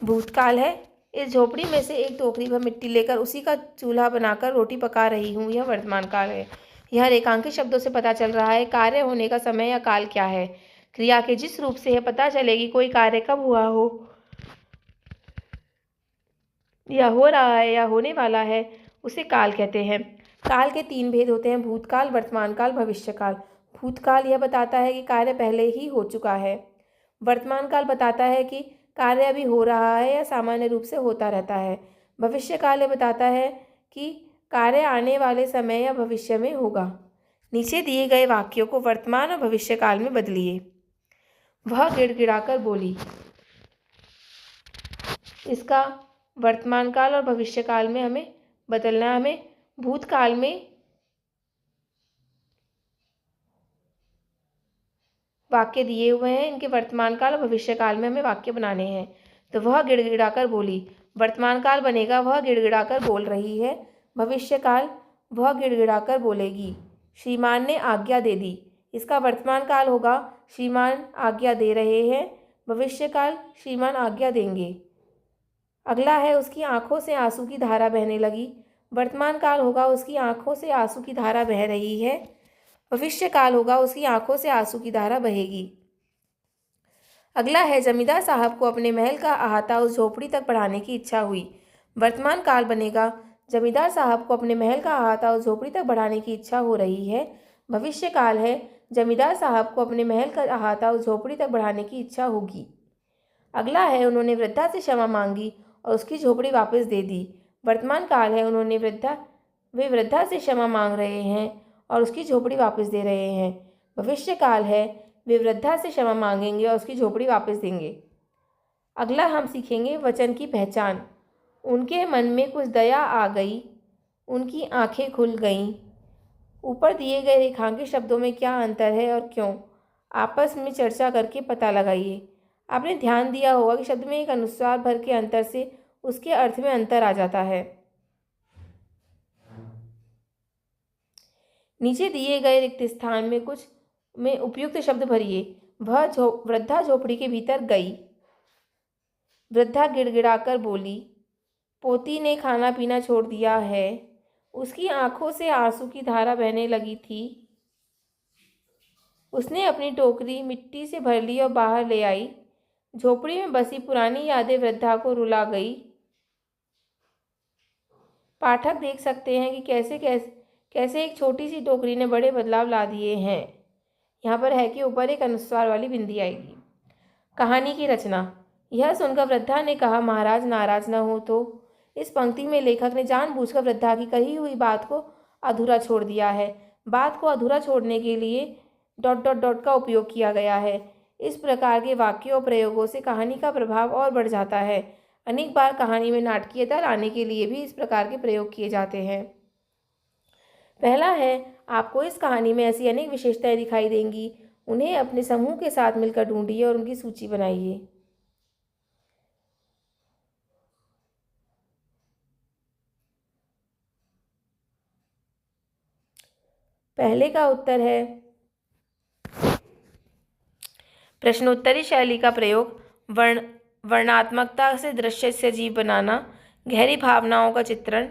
भूतकाल है। इस झोपड़ी में से एक टोकरी भर मिट्टी लेकर उसी का चूल्हा बनाकर रोटी पका रही हूँ। यह वर्तमान काल है। यह रेखांकित शब्दों से पता चल रहा है कार्य होने का समय या काल क्या है। क्रिया के जिस रूप से यह पता चलेगी कोई कार्य कब हुआ हो या हो रहा है या होने वाला है, उसे काल कहते हैं। काल के 3 भेद होते हैं: भूतकाल, वर्तमान काल, भविष्यकाल। भूतकाल यह बताता है कि कार्य पहले ही हो चुका है। वर्तमान काल बताता है कि कार्य अभी हो रहा है या सामान्य रूप से होता रहता है। भविष्य काल यह बताता है कि कार्य आने वाले समय या भविष्य में होगा। नीचे दिए गए वाक्यों को वर्तमान और भविष्य काल में बदलिए। वह गिड़गिड़ाकर बोली। इसका वर्तमान काल और भविष्य काल में हमें बदलना है। हमें भूतकाल में वाक्य दिए हुए हैं, इनके वर्तमान काल और भविष्य काल में हमें वाक्य बनाने हैं। तो वह गिड़गिड़ाकर बोली। वर्तमान काल बनेगा वह गिड़गिड़ाकर बोल रही है। भविष्य काल वह गिड़गिड़ाकर बोलेगी। श्रीमान ने आज्ञा दे दी। इसका वर्तमान काल होगा श्रीमान आज्ञा दे रहे हैं। भविष्य काल श्रीमान आज्ञा देंगे। अगला है उसकी आंखों से आंसू की धारा बहने लगी। वर्तमान काल होगा उसकी आंखों से आंसू की धारा बह रही है। भविष्य काल होगा उसकी आंखों से आंसू की धारा बहेगी। अगला है जमींदार साहब को अपने महल का अहाता उस झोपड़ी तक बढ़ाने की इच्छा हुई। वर्तमान काल बनेगा जमींदार साहब को अपने महल का अहाता उस झोपड़ी तक बढ़ाने की इच्छा हो रही है। भविष्य काल है जमींदार साहब को अपने महल का अहाता उस झोपड़ी तक बढ़ाने की इच्छा होगी। अगला है उन्होंने वृद्धा से क्षमा मांगी और उसकी झोपड़ी वापस दे दी। वर्तमान काल है वे वृद्धा से क्षमा मांग रहे हैं और उसकी झोपड़ी वापस दे रहे हैं। भविष्य काल है वे वृद्धा से क्षमा मांगेंगे और उसकी झोपड़ी वापस देंगे। अगला हम सीखेंगे वचन की पहचान। उनके मन में कुछ दया आ गई, उनकी आंखें खुल गईं। ऊपर दिए गए रेखांकित शब्दों में क्या अंतर है और क्यों, आपस में चर्चा करके पता लगाइए। आपने ध्यान दिया होगा कि शब्द में एक अनुस्वार भर के अंतर से उसके अर्थ में अंतर आ जाता है। नीचे दिए गए रिक्त स्थान में कुछ में उपयुक्त शब्द भरिए। वह वृद्धा झोपड़ी के भीतर गई। वृद्धा गिड़गिड़ाकर बोली। पोती ने खाना पीना छोड़ दिया है। उसकी आंखों से आंसू की धारा बहने लगी थी। उसने अपनी टोकरी मिट्टी से भर ली और बाहर ले आई। झोपड़ी में बसी पुरानी यादें वृद्धा को रुला गई। पाठक देख सकते हैं कि कैसे एक छोटी सी टोकरी ने बड़े बदलाव ला दिए हैं। यहाँ पर है कि ऊपर एक अनुस्वार वाली बिंदी आएगी। कहानी की रचना। यह सुनकर वृद्धा ने कहा, महाराज नाराज न हो तो। इस पंक्ति में लेखक ने जानबूझकर वृद्धा की कही हुई बात को अधूरा छोड़ दिया है। बात को अधूरा छोड़ने के लिए ... का उपयोग किया गया है। इस प्रकार के वाक्यों और प्रयोगों से कहानी का प्रभाव और बढ़ जाता है। अनेक बार कहानी में नाटकीयता लाने के लिए भी इस प्रकार के प्रयोग किए जाते हैं। पहला है, आपको इस कहानी में ऐसी अनेक विशेषताएं दिखाई देंगी। उन्हें अपने समूह के साथ मिलकर ढूंढिए और उनकी सूची बनाइए। पहले का उत्तर है प्रश्नोत्तरी शैली का प्रयोग, वर्णात्मकता से दृश्य सजीव बनाना, गहरी भावनाओं का चित्रण,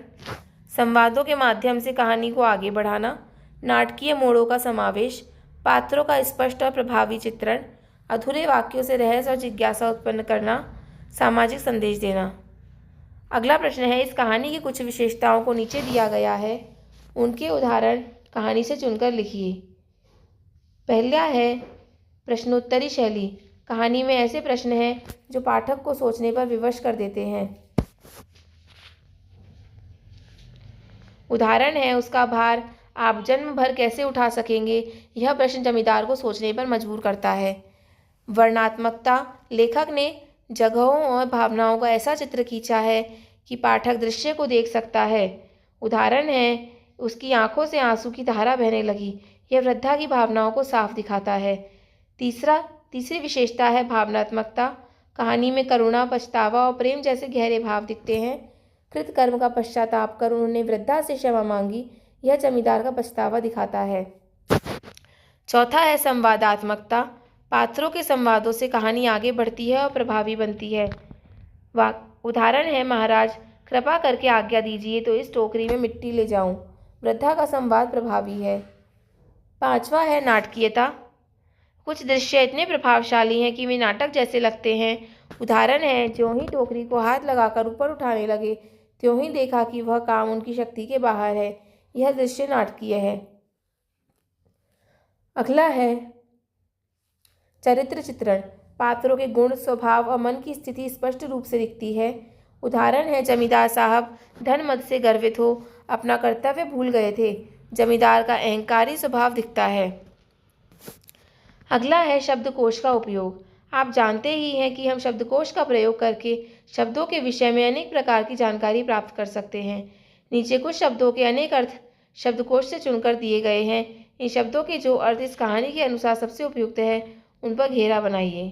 संवादों के माध्यम से कहानी को आगे बढ़ाना, नाटकीय मोड़ों का समावेश, पात्रों का स्पष्ट और प्रभावी चित्रण, अधूरे वाक्यों से रहस्य और जिज्ञासा उत्पन्न करना, सामाजिक संदेश देना। अगला प्रश्न है, इस कहानी की कुछ विशेषताओं को नीचे दिया गया है, उनके उदाहरण कहानी से चुनकर लिखिए। पहला है प्रश्नोत्तरी शैली। कहानी में ऐसे प्रश्न हैं जो पाठक को सोचने पर विवश कर देते हैं। उदाहरण है, उसका भार आप जन्म भर कैसे उठा सकेंगे। यह प्रश्न जमींदार को सोचने पर मजबूर करता है। वर्णात्मकता। लेखक ने जगहों और भावनाओं का ऐसा चित्र खींचा है कि पाठक दृश्य को देख सकता है। उदाहरण है, उसकी आंखों से आंसू की धारा बहने लगी। यह वृद्धा की भावनाओं को साफ दिखाता है। तीसरी विशेषता है भावनात्मकता। कहानी में करुणा, पछतावा और प्रेम जैसे गहरे भाव दिखते हैं। कृतकर्म का पश्चाताप कर उन्होंने वृद्धा से क्षमा मांगी। यह जमींदार का पछतावा दिखाता है। चौथा है संवादात्मकता। पात्रों के संवादों से कहानी आगे बढ़ती है और प्रभावी बनती है। उदाहरण है, महाराज कृपा करके आज्ञा दीजिए तो इस टोकरी में मिट्टी ले जाऊं। वृद्धा का संवाद प्रभावी है। पांचवा है नाटकीयता। कुछ दृश्य इतने प्रभावशाली हैं कि वे नाटक जैसे लगते हैं। उदाहरण है, ज्यों ही टोकरी को हाथ लगाकर ऊपर उठाने लगे, त्यों ही देखा कि वह काम उनकी शक्ति के बाहर है। यह दृश्य नाटकीय है। अगला है चरित्र चित्रण। पात्रों के गुण, स्वभाव और मन की स्थिति स्पष्ट रूप से दिखती है। उदाहरण है, जमींदार साहब धन मद से गर्वित हो अपना कर्तव्य भूल गए थे। जमींदार का अहंकारी स्वभाव दिखता है। अगला है शब्दकोश का उपयोग। आप जानते ही हैं कि हम शब्दकोश का प्रयोग करके शब्दों के विषय में अनेक प्रकार की जानकारी प्राप्त कर सकते हैं। नीचे कुछ शब्दों के अनेक अर्थ शब्दकोश से चुनकर दिए गए हैं। इन शब्दों के जो अर्थ इस कहानी के अनुसार सबसे उपयुक्त है, उन पर घेरा बनाइए।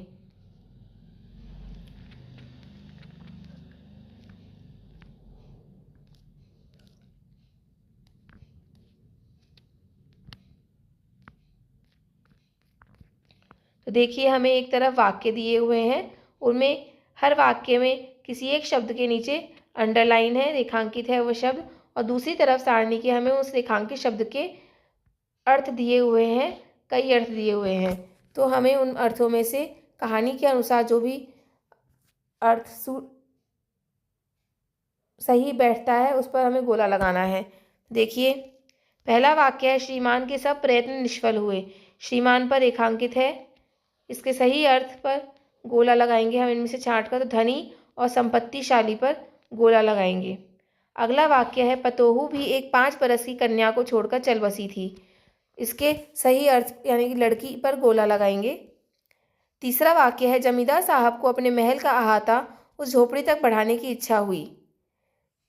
तो देखिए, हमें एक तरफ वाक्य दिए हुए हैं, उनमें हर वाक्य में किसी एक शब्द के नीचे अंडरलाइन है, रेखांकित है वो शब्द, और दूसरी तरफ सारणी के हमें उस रेखांकित शब्द के अर्थ दिए हुए हैं, कई अर्थ दिए हुए हैं। तो हमें उन अर्थों में से कहानी के अनुसार जो भी अर्थ सही बैठता है उस पर हमें गोला लगाना है। देखिए, पहला वाक्य है, श्रीमान के सब प्रयत्न निष्फल हुए। श्रीमान पर रेखांकित है, इसके सही अर्थ पर गोला लगाएंगे हम इनमें से छांट कर। तो धनी और संपत्तिशाली पर गोला लगाएंगे। अगला वाक्य है, पतोहू भी एक 5 बरस की कन्या को छोड़कर चल बसी थी। इसके सही अर्थ यानी कि लड़की पर गोला लगाएंगे। तीसरा वाक्य है, जमींदार साहब को अपने महल का अहाता उस झोपड़ी तक बढ़ाने की इच्छा हुई।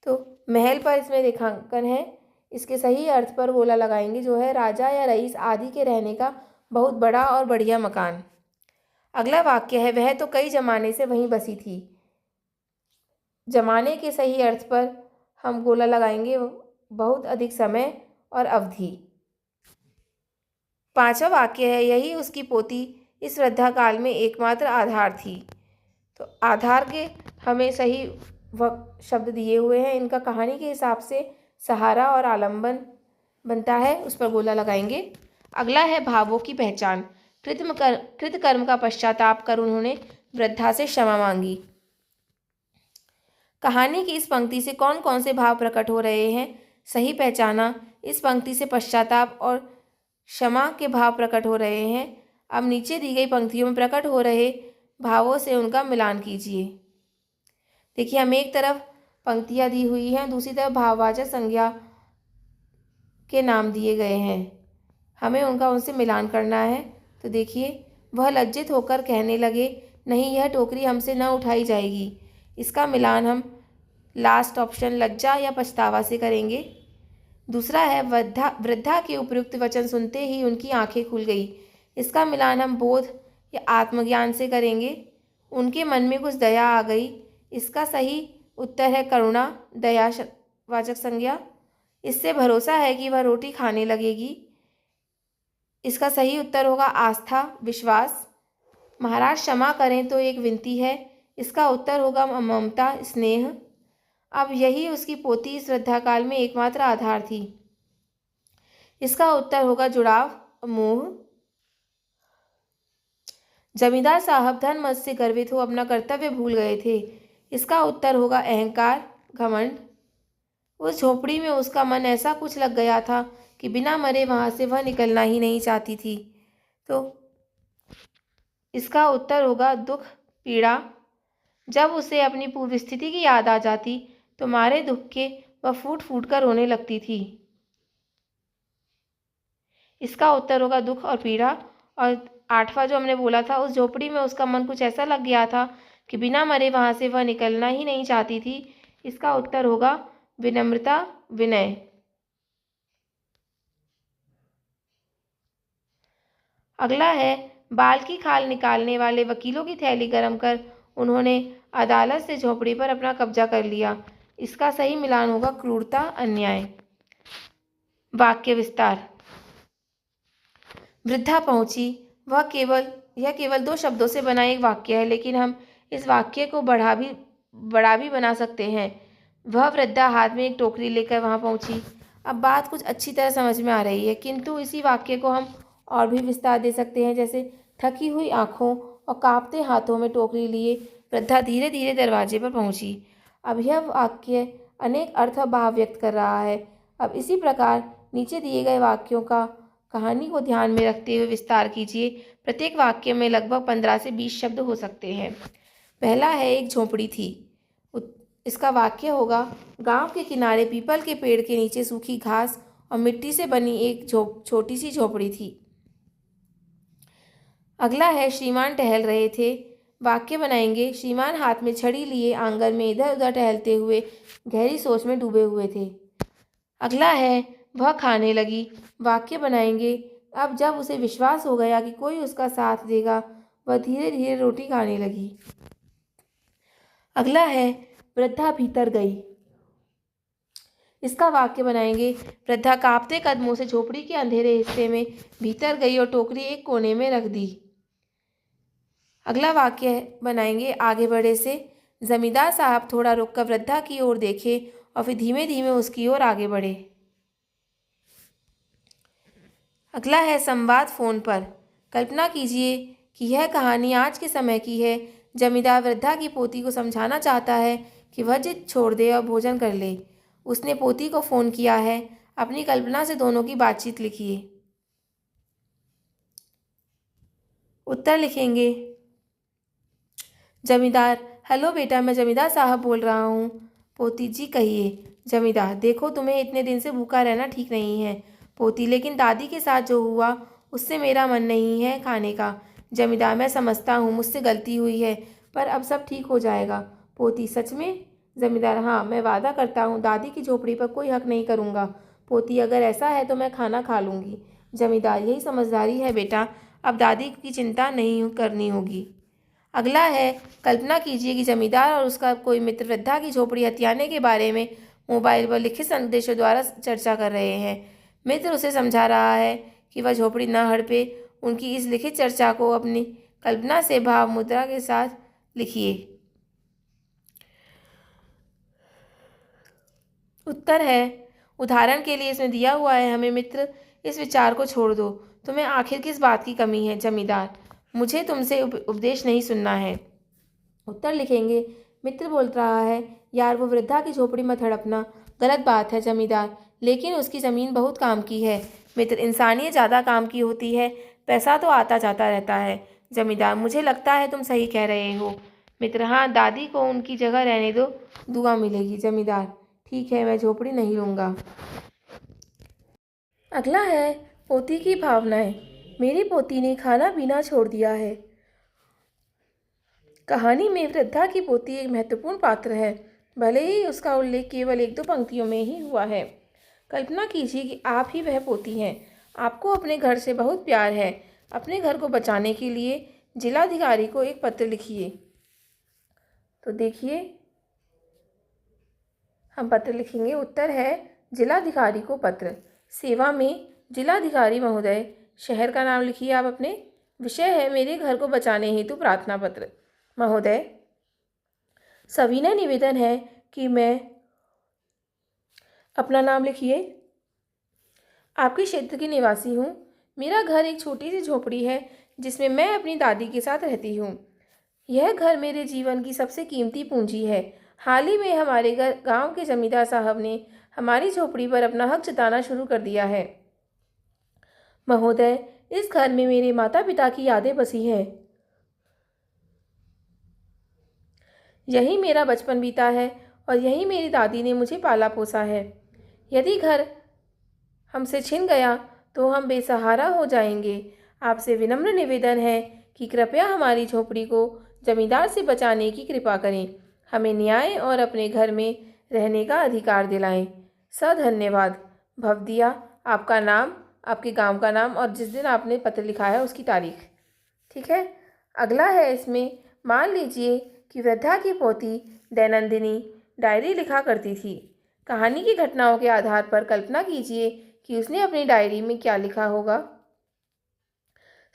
तो महल पर इसमें रेखांकन है, इसके सही अर्थ पर गोला लगाएंगे, जो है राजा या रईस आदि के रहने का बहुत बड़ा और बढ़िया मकान। अगला वाक्य है, वह तो कई जमाने से वहीं बसी थी। जमाने के सही अर्थ पर हम गोला लगाएंगे, बहुत अधिक समय और अवधि। पांचवा वाक्य है, यही उसकी पोती इस वृद्धा काल में एकमात्र आधार थी। तो आधार के हमें सही शब्द दिए हुए हैं, इनका कहानी के हिसाब से सहारा और आलंबन बनता है, उस पर गोला लगाएंगे। अगला है भावों की पहचान। कृतकर्म का पश्चाताप कर उन्होंने वृद्धा से क्षमा मांगी। कहानी की इस पंक्ति से कौन कौन से भाव प्रकट हो रहे हैं, सही पहचाना। इस पंक्ति से पश्चाताप और क्षमा के भाव प्रकट हो रहे हैं। अब नीचे दी गई पंक्तियों में प्रकट हो रहे भावों से उनका मिलान कीजिए। देखिए, हमें एक तरफ पंक्तियाँ दी हुई हैं, दूसरी तरफ भाववाचक संज्ञा के नाम दिए गए हैं, हमें उनसे मिलान करना है। तो देखिए, वह लज्जित होकर कहने लगे, नहीं, यह टोकरी हमसे न उठाई जाएगी। इसका मिलान हम लास्ट ऑप्शन लज्जा या पछतावा से करेंगे। दूसरा है, वृद्धा के उपयुक्त वचन सुनते ही उनकी आंखें खुल गई। इसका मिलान हम बोध या आत्मज्ञान से करेंगे। उनके मन में कुछ दया आ गई। इसका सही उत्तर है करुणा, दया वाचक संज्ञा। इससे भरोसा है कि वह रोटी खाने लगेगी। इसका सही उत्तर होगा आस्था, विश्वास। महाराज क्षमा करें तो एक विनती है। इसका उत्तर होगा ममता, स्नेह। अब यही उसकी पोती इस वृद्धाकाल में एकमात्र आधार थी। इसका उत्तर होगा जुड़ाव, मोह। जमींदार साहब धन मद से गर्वित हो अपना कर्तव्य भूल गए थे। इसका उत्तर होगा अहंकार, घमंड। उस झोपड़ी में उसका मन ऐसा कुछ लग गया था कि बिना मरे वहां से वह निकलना ही नहीं चाहती थी। तो इसका उत्तर होगा दुख, पीड़ा। जब उसे अपनी पूर्व स्थिति की याद आ जाती तो मारे दुख के वह फूट फूट कर रोने लगती थी। इसका उत्तर होगा दुख और पीड़ा। और आठवां जो हमने बोला था, उस झोपड़ी में उसका मन कुछ ऐसा लग गया था कि बिना मरे वहां से वह निकलना ही नहीं चाहती थी। इसका उत्तर होगा विनम्रता, विनय। अगला है, बाल की खाल निकालने वाले वकीलों की थैली गर्म कर उन्होंने अदालत से झोपड़ी पर अपना कब्जा कर लिया। इसका सही मिलान होगा क्रूरता, अन्याय। वाक्य विस्तार। वृद्धा पहुंची। यह केवल 2 शब्दों से बना एक वाक्य है, लेकिन हम इस वाक्य को बड़ा भी बना सकते हैं। वह वृद्धा हाथ में एक टोकरी लेकर वहां पहुंची। अब बात कुछ अच्छी तरह समझ में आ रही है, किंतु इसी वाक्य को हम और भी विस्तार दे सकते हैं। जैसे थकी हुई आंखों और कांपते हाथों में टोकरी लिए वृद्धा धीरे धीरे दरवाजे पर पहुंची। अब यह वाक्य अनेक अर्थ और भाव व्यक्त कर रहा है। अब इसी प्रकार नीचे दिए गए वाक्यों का कहानी को ध्यान में रखते हुए विस्तार कीजिए। प्रत्येक वाक्य में लगभग 15 से 20 शब्द हो सकते हैं। पहला है, एक झोपड़ी थी। इसका वाक्य होगा, गांव के किनारे पीपल के पेड़ के नीचे सूखी घास और मिट्टी से बनी एक छोटी सी झोपड़ी थी। अगला है, श्रीमान टहल रहे थे। वाक्य बनाएंगे, श्रीमान हाथ में छड़ी लिए आंगन में इधर उधर टहलते हुए गहरी सोच में डूबे हुए थे। अगला है, वह खाने लगी। वाक्य बनाएंगे, अब जब उसे विश्वास हो गया कि कोई उसका साथ देगा, वह धीरे धीरे रोटी खाने लगी। अगला है, वृद्धा भीतर गई। इसका वाक्य बनाएंगे, वृद्धा कांपते कदमों से झोपड़ी के अंधेरे हिस्से में भीतर गई और टोकरी एक कोने में रख दी। अगला वाक्य बनाएंगे, आगे बढ़े से। जमींदार साहब थोड़ा रुककर वृद्धा की ओर देखे और फिर धीमे धीमे उसकी ओर आगे बढ़े। अगला है, संवाद फोन पर। कल्पना कीजिए कि यह कहानी आज के समय की है। जमींदार वृद्धा की पोती को समझाना चाहता है कि वह जिद छोड़ दे और भोजन कर ले। उसने पोती को फ़ोन किया है। अपनी कल्पना से दोनों की बातचीत लिखिए। उत्तर लिखेंगे, जमींदार, हेलो बेटा, मैं जमींदार साहब बोल रहा हूँ। पोती, जी कहिए। जमींदार, देखो तुम्हें इतने दिन से भूखा रहना ठीक नहीं है। पोती, लेकिन दादी के साथ जो हुआ उससे मेरा मन नहीं है खाने का। जमींदार, मैं समझता हूँ मुझसे गलती हुई है, पर अब सब ठीक हो जाएगा। पोती, सच में? जमींदार, हाँ, मैं वादा करता हूँ दादी की झोपड़ी पर कोई हक नहीं करूँगा। पोती, अगर ऐसा है तो मैं खाना खा लूँगी। जमींदार, यही समझदारी है बेटा, अब दादी की चिंता नहीं करनी होगी। अगला है, कल्पना कीजिए कि जमींदार और उसका कोई मित्र वृद्धा की झोपड़ी हथियाने के बारे में मोबाइल पर लिखित संदेशों द्वारा चर्चा कर रहे हैं। मित्र उसे समझा रहा है कि वह झोपड़ी न हड़पे। उनकी इस लिखित चर्चा को अपनी कल्पना से भाव मुद्रा के साथ लिखिए। उत्तर है, उदाहरण के लिए इसमें दिया हुआ है, हमें मित्र, इस विचार को छोड़ दो। तुम्हें आखिर किस बात की कमी है? जमींदार, मुझे तुमसे उपदेश नहीं सुनना है। उत्तर लिखेंगे, मित्र बोल रहा है, यार वो वृद्धा की झोपड़ी मत हड़पना। गलत बात है जमींदार, लेकिन उसकी ज़मीन बहुत काम की है। मित्र, इंसानियत ज़्यादा काम की होती है, पैसा तो आता जाता रहता है। जमींदार, मुझे लगता है तुम सही कह रहे हो। मित्र, हाँ, दादी को उनकी जगह रहने दो, दुआ मिलेगी। जमींदार, ठीक है, मैं झोपड़ी नहीं लूँगा। अगला है, पोती की भावनाएं। मेरी पोती ने खाना पीना छोड़ दिया है। कहानी में वृद्धा की पोती एक महत्वपूर्ण पात्र है, भले ही उसका उल्लेख केवल 1-2 पंक्तियों में ही हुआ है। कल्पना कीजिए कि आप ही वह पोती हैं। आपको अपने घर से बहुत प्यार है। अपने घर को बचाने के लिए जिलाधिकारी को एक पत्र लिखिए। तो देखिए, हम पत्र लिखेंगे। उत्तर है, जिलाधिकारी को पत्र। सेवा में जिलाधिकारी महोदय। शहर का नाम लिखिए आप अपने। विषय है, मेरे घर को बचाने हेतु प्रार्थना पत्र। महोदय, सविनय निवेदन है कि मैं, अपना नाम लिखिए। आपके क्षेत्र की निवासी हूँ। मेरा घर एक छोटी सी झोपड़ी है जिसमें मैं अपनी दादी के साथ रहती हूँ। यह घर मेरे जीवन की सबसे कीमती पूंजी है। हाल ही में हमारे गांव के जमींदार साहब ने हमारी झोपड़ी पर अपना हक जताना शुरू कर दिया है। महोदय, इस घर में मेरे माता पिता की यादें बसी हैं। यही मेरा बचपन बीता है और यही मेरी दादी ने मुझे पाला पोसा है। यदि घर हमसे छिन गया तो हम बेसहारा हो जाएंगे। आपसे विनम्र निवेदन है कि कृपया हमारी झोपड़ी को जमींदार से बचाने की कृपा करें। हमें न्याय और अपने घर में रहने का अधिकार दिलाएं। धन्यवाद। भवदिया, आपका नाम, आपके गांव का नाम और जिस दिन आपने पत्र लिखा है उसकी तारीख। ठीक है। अगला है, इसमें मान लीजिए कि वृद्धा की पोती दैनंदिनी डायरी लिखा करती थी। कहानी की घटनाओं के आधार पर कल्पना कीजिए कि उसने अपनी डायरी में क्या लिखा होगा।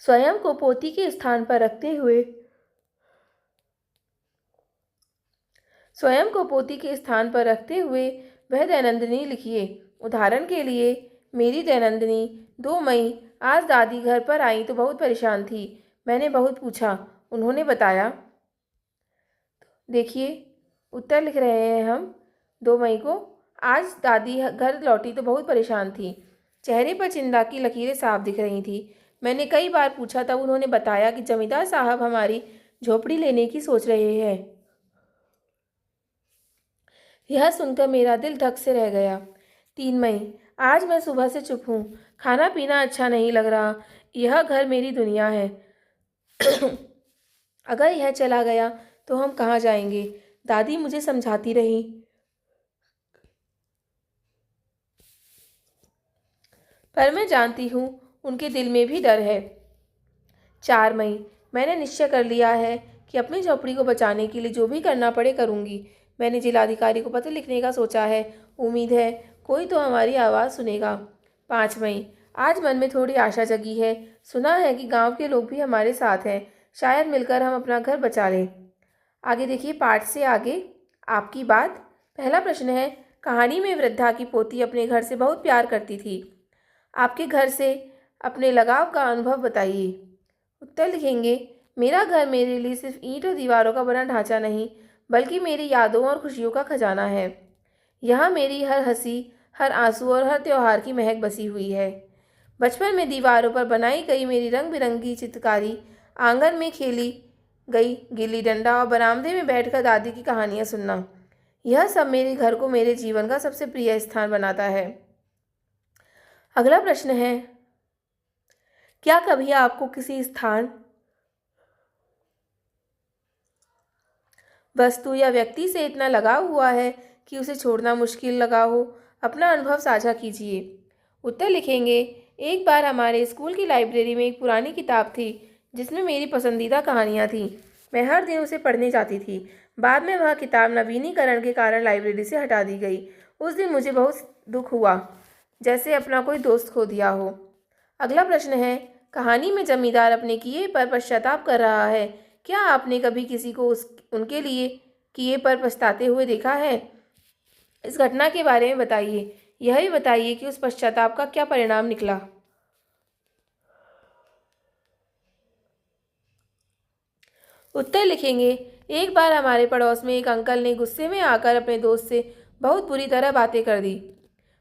स्वयं को पोती के स्थान पर रखते हुए वह दैनंदिनी लिखिए। उदाहरण के लिए, मेरी दैनंदिनी 2 मई, आज दादी घर पर आई तो बहुत परेशान थी। मैंने बहुत पूछा, उन्होंने बताया। देखिए, उत्तर लिख रहे हैं हम। 2 मई को आज दादी घर लौटी तो बहुत परेशान थी। चेहरे पर चिंता की लकीरें साफ दिख रही थी। मैंने कई बार पूछा, तब उन्होंने बताया कि जमींदार साहब हमारी झोपड़ी लेने की सोच रहे हैं। यह सुनकर मेरा दिल धक से रह गया। 3 मई, आज मैं सुबह से चुप हूँ। खाना पीना अच्छा नहीं लग रहा। यह घर मेरी दुनिया है। अगर यह चला गया तो हम कहाँ जाएंगे? दादी मुझे समझाती रही। पर मैं जानती हूँ उनके दिल में भी डर है। 4 मई, मैंने निश्चय कर लिया है कि अपनी झोपड़ी को बचाने के लिए जो भी करना पड़े करूँगी। मैंने जिलाधिकारी को पत्र लिखने का सोचा है। उम्मीद है कोई तो हमारी आवाज़ सुनेगा। 5 मई, आज मन में थोड़ी आशा जगी है। सुना है कि गांव के लोग भी हमारे साथ हैं। शायद मिलकर हम अपना घर बचा लें। आगे देखिए, पाठ से आगे आपकी बात। पहला प्रश्न है, कहानी में वृद्धा की पोती अपने घर से बहुत प्यार करती थी। आपके घर से अपने लगाव का अनुभव बताइए। उत्तर लिखेंगे, मेरा घर मेरे लिए सिर्फ ईंट और दीवारों का बना ढांचा नहीं, बल्कि मेरी यादों और खुशियों का खजाना है। यहाँ मेरी हर हंसी, हर आंसू और हर त्योहार की महक बसी हुई है। बचपन में दीवारों पर बनाई गई मेरी रंग बिरंगी चित्रकारी, आंगन में खेली गई गिल्ली डंडा और बरामदे में बैठकर दादी की कहानियाँ सुनना, यह सब मेरे घर को मेरे जीवन का सबसे प्रिय स्थान बनाता है। अगला प्रश्न है, क्या कभी आपको किसी स्थान, वस्तु या व्यक्ति से इतना लगाव हुआ है कि उसे छोड़ना मुश्किल लगा हो? अपना अनुभव साझा कीजिए। उत्तर लिखेंगे, एक बार हमारे स्कूल की लाइब्रेरी में एक पुरानी किताब थी जिसमें मेरी पसंदीदा कहानियाँ थीं। मैं हर दिन उसे पढ़ने जाती थी। बाद में वह किताब नवीनीकरण के कारण लाइब्रेरी से हटा दी गई। उस दिन मुझे बहुत दुख हुआ, जैसे अपना कोई दोस्त खो दिया हो। अगला प्रश्न है, कहानी में जमींदार अपने किए पर पश्चाताप कर रहा है। क्या आपने कभी किसी को उनके लिए किए पर पछताते हुए देखा है? इस घटना के बारे में बताइए। यह भी बताइए कि उस पश्चाताप का क्या परिणाम निकला। उत्तर लिखेंगे, एक बार हमारे पड़ोस में एक अंकल ने गुस्से में आकर अपने दोस्त से बहुत बुरी तरह बातें कर दी।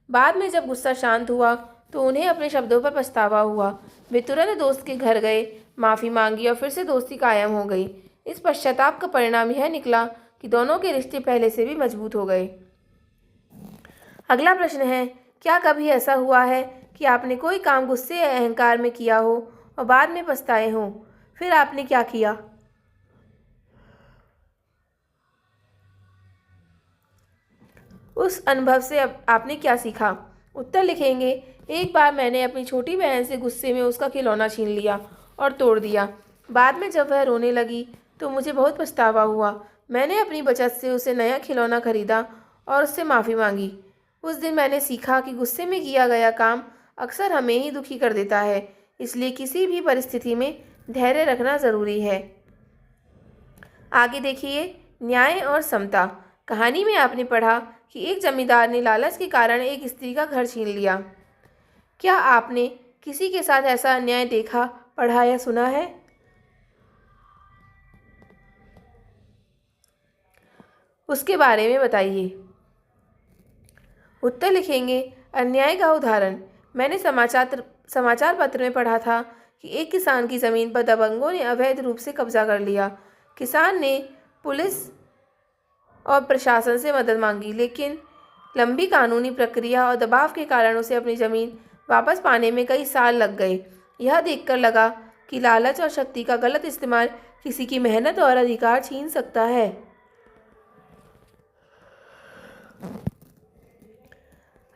बाद में जब गुस्सा शांत हुआ तो उन्हें अपने शब्दों पर पछतावा हुआ। वे तुरंत दोस्त के घर गए, माफ़ी मांगी और फिर से दोस्ती कायम हो गई। इस पश्चाताप का परिणाम यह निकला कि दोनों के रिश्ते पहले से भी मजबूत हो गए। अगला प्रश्न है, क्या कभी ऐसा हुआ है कि आपने कोई काम गुस्से या अहंकार में किया हो और बाद में पछताए हो? फिर आपने क्या किया? उस अनुभव से अब आपने क्या सीखा? उत्तर लिखेंगे, एक बार मैंने अपनी छोटी बहन से गुस्से में उसका खिलौना छीन लिया और तोड़ दिया। बाद में जब वह रोने लगी तो मुझे बहुत पछतावा हुआ। मैंने अपनी बचत से उसे नया खिलौना खरीदा और उससे माफ़ी मांगी। उस दिन मैंने सीखा कि गुस्से में किया गया काम अक्सर हमें ही दुखी कर देता है, इसलिए किसी भी परिस्थिति में धैर्य रखना ज़रूरी है। आगे देखिए, न्याय और समता। कहानी में आपने पढ़ा कि एक जमींदार ने लालच के कारण एक स्त्री का घर छीन लिया। क्या आपने किसी के साथ ऐसा अन्याय देखा, पढ़ा या सुना है? उसके बारे में बताइए। उत्तर लिखेंगे, अन्याय का उदाहरण। मैंने समाचार पत्र में पढ़ा था कि एक किसान की ज़मीन पर दबंगों ने अवैध रूप से कब्जा कर लिया। किसान ने पुलिस और प्रशासन से मदद मांगी, लेकिन लंबी कानूनी प्रक्रिया और दबाव के कारण उसे अपनी ज़मीन वापस पाने में कई साल लग गए। यह देखकर लगा कि लालच और शक्ति का गलत इस्तेमाल किसी की मेहनत और अधिकार छीन सकता है।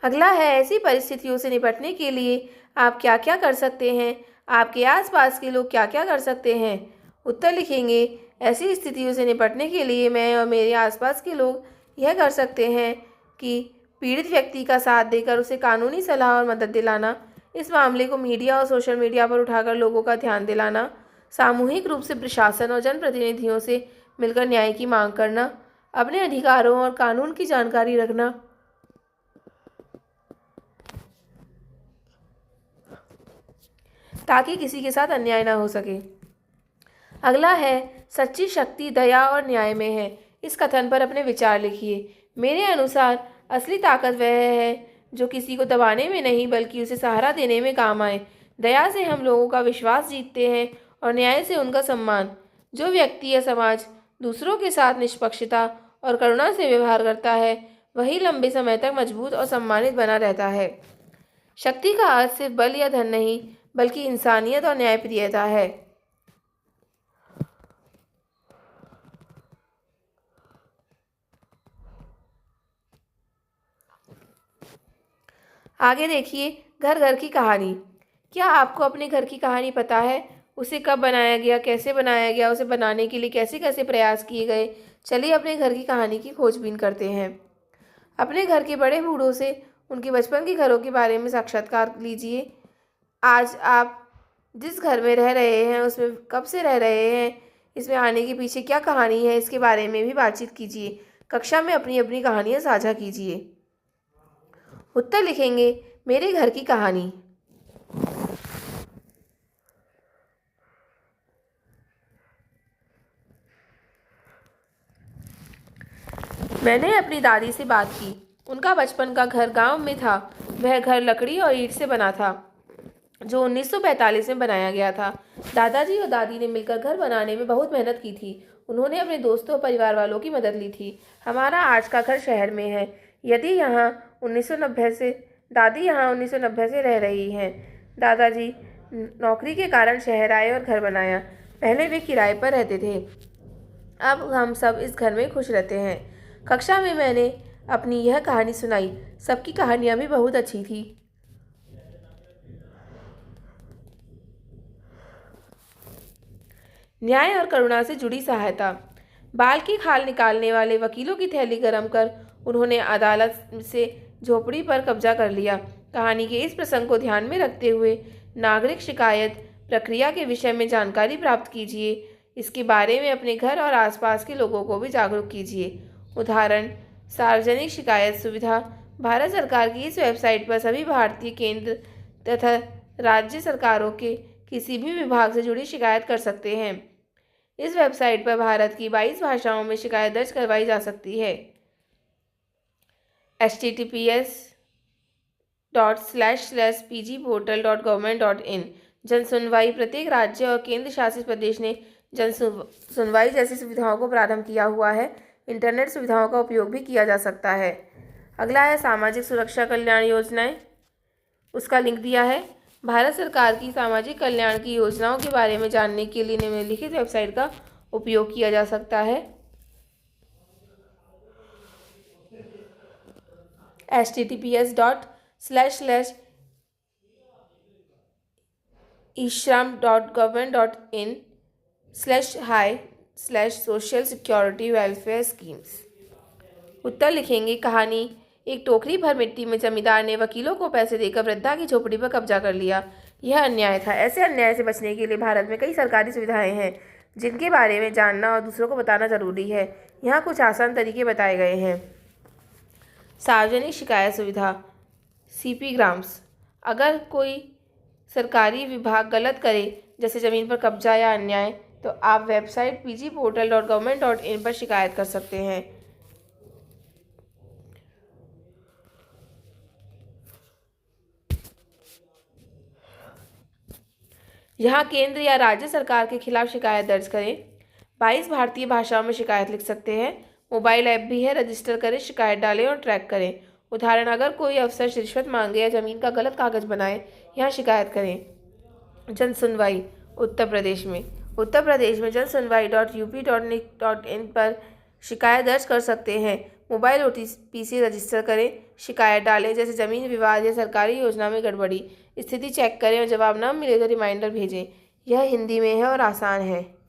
अगला है, ऐसी परिस्थितियों से निपटने के लिए आप क्या क्या कर सकते हैं? आपके आसपास के लोग क्या क्या कर सकते हैं? उत्तर लिखेंगे, ऐसी स्थितियों से निपटने के लिए मैं और मेरे आसपास के लोग यह कर सकते हैं कि पीड़ित व्यक्ति का साथ देकर उसे कानूनी सलाह और मदद दिलाना, इस मामले को मीडिया और सोशल मीडिया पर उठाकर लोगों का ध्यान दिलाना, सामूहिक रूप से प्रशासन और जनप्रतिनिधियों से मिलकर न्याय की मांग करना, अपने अधिकारों और कानून की जानकारी रखना, ताकि किसी के साथ अन्याय ना हो सके। अगला है, सच्ची शक्ति दया और न्याय में है। इस कथन पर अपने विचार लिखिए। मेरे अनुसार असली ताकत वह है जो किसी को दबाने में नहीं बल्कि उसे सहारा देने में काम आए। दया से हम लोगों का विश्वास जीतते हैं और न्याय से उनका सम्मान। जो व्यक्ति या समाज दूसरों के साथ निष्पक्षता और करुणा से व्यवहार करता है वही लंबे समय तक मजबूत और सम्मानित बना रहता है। शक्ति का अर्थ सिर्फ बल या धन नहीं बल्कि इंसानियत और न्यायप्रियता है। आगे देखिए, घर घर की कहानी। क्या आपको अपने घर की कहानी पता है? उसे कब बनाया गया, कैसे बनाया गया, उसे बनाने के लिए कैसे कैसे प्रयास किए गए? चलिए अपने घर की कहानी की खोजबीन करते हैं। अपने घर के बड़े बूढ़ों से उनके बचपन के घरों के बारे में साक्षात्कार लीजिए। आज आप जिस घर में रह रहे हैं उसमें कब से रह रहे हैं, इसमें आने के पीछे क्या कहानी है, इसके बारे में भी बातचीत कीजिए। कक्षा में अपनी अपनी कहानियाँ साझा कीजिए। उत्तर लिखेंगे, मेरे घर की कहानी। मैंने अपनी दादी से बात की। उनका बचपन का घर गांव में था। वह घर लकड़ी और ईंट से बना था जो 1945 में बनाया गया था। दादाजी और दादी ने मिलकर घर बनाने में बहुत मेहनत की थी। उन्होंने अपने दोस्तों और परिवार वालों की मदद ली थी। हमारा आज का घर शहर में है। यदि यहाँ 1990 से दादी यहाँ 1990 से रह रही हैं। दादाजी नौकरी के कारण शहर आए और घर बनाया। पहले वे किराए पर रहते थे। अब हम सब इस घर में खुश रहते हैं। कक्षा में मैंने अपनी यह कहानी सुनाई। सबकी कहानियाँ भी बहुत अच्छी थी। न्याय और करुणा से जुड़ी सहायता। बाल की खाल निकालने वाले वकीलों की थैली गरम कर उन्होंने अदालत से झोपड़ी पर कब्जा कर लिया। कहानी के इस प्रसंग को ध्यान में रखते हुए नागरिक शिकायत प्रक्रिया के विषय में जानकारी प्राप्त कीजिए। इसके बारे में अपने घर और आसपास के लोगों को भी जागरूक कीजिए। उदाहरण, सार्वजनिक शिकायत सुविधा। भारत सरकार की इस वेबसाइट पर सभी भारतीय केंद्र तथा राज्य सरकारों के किसी भी विभाग से जुड़ी शिकायत कर सकते हैं। इस वेबसाइट पर भारत की 22 भाषाओं में शिकायत दर्ज करवाई जा सकती है। https://pgportal.government.in। जन सुनवाई। प्रत्येक राज्य और केंद्र शासित प्रदेश ने जन सुनवाई जैसी सुविधाओं को प्रारंभ किया हुआ है। इंटरनेट सुविधाओं का उपयोग भी किया जा सकता है। अगला है सामाजिक सुरक्षा कल्याण योजनाएं। उसका लिंक दिया है। भारत सरकार की सामाजिक कल्याण की योजनाओं के बारे में जानने के लिए निम्नलिखित वेबसाइट का उपयोग किया जा सकता है। https://ishram.government.in/hi/social security welfare schemes। उत्तर लिखेंगे, कहानी। एक टोकरी भर मिट्टी में जमींदार ने वकीलों को पैसे देकर वृद्धा की झोपड़ी पर कब्जा कर लिया। यह अन्याय था। ऐसे अन्याय से बचने के लिए भारत में कई सरकारी सुविधाएं हैं जिनके बारे में जानना और दूसरों को बताना जरूरी है। यहाँ कुछ आसान तरीके बताए गए हैं। सार्वजनिक शिकायत सुविधा, सीपी ग्राम्स। अगर कोई सरकारी विभाग गलत करे, जैसे ज़मीन पर कब्जा या अन्याय, तो आप वेबसाइट pgportal.government.in पर शिकायत कर सकते हैं। यहाँ केंद्र या राज्य सरकार के खिलाफ शिकायत दर्ज करें। 22 भारतीय भाषाओं में शिकायत लिख सकते हैं। मोबाइल ऐप भी है, रजिस्टर करें, शिकायत डालें और ट्रैक करें। उदाहरण, अगर कोई अफसर रिश्वत मांगे या ज़मीन का गलत कागज बनाए, यहाँ शिकायत करें। जन सुनवाई। उत्तर प्रदेश में जन सुनवाई.up.nic.in पर शिकायत दर्ज कर सकते हैं। मोबाइल OTP से रजिस्टर करें, शिकायत डालें, जैसे ज़मीन विवाद या सरकारी योजना में गड़बड़ी। स्थिति चेक करें और जवाब न मिले तो रिमाइंडर भेजें। यह हिंदी में है और आसान है।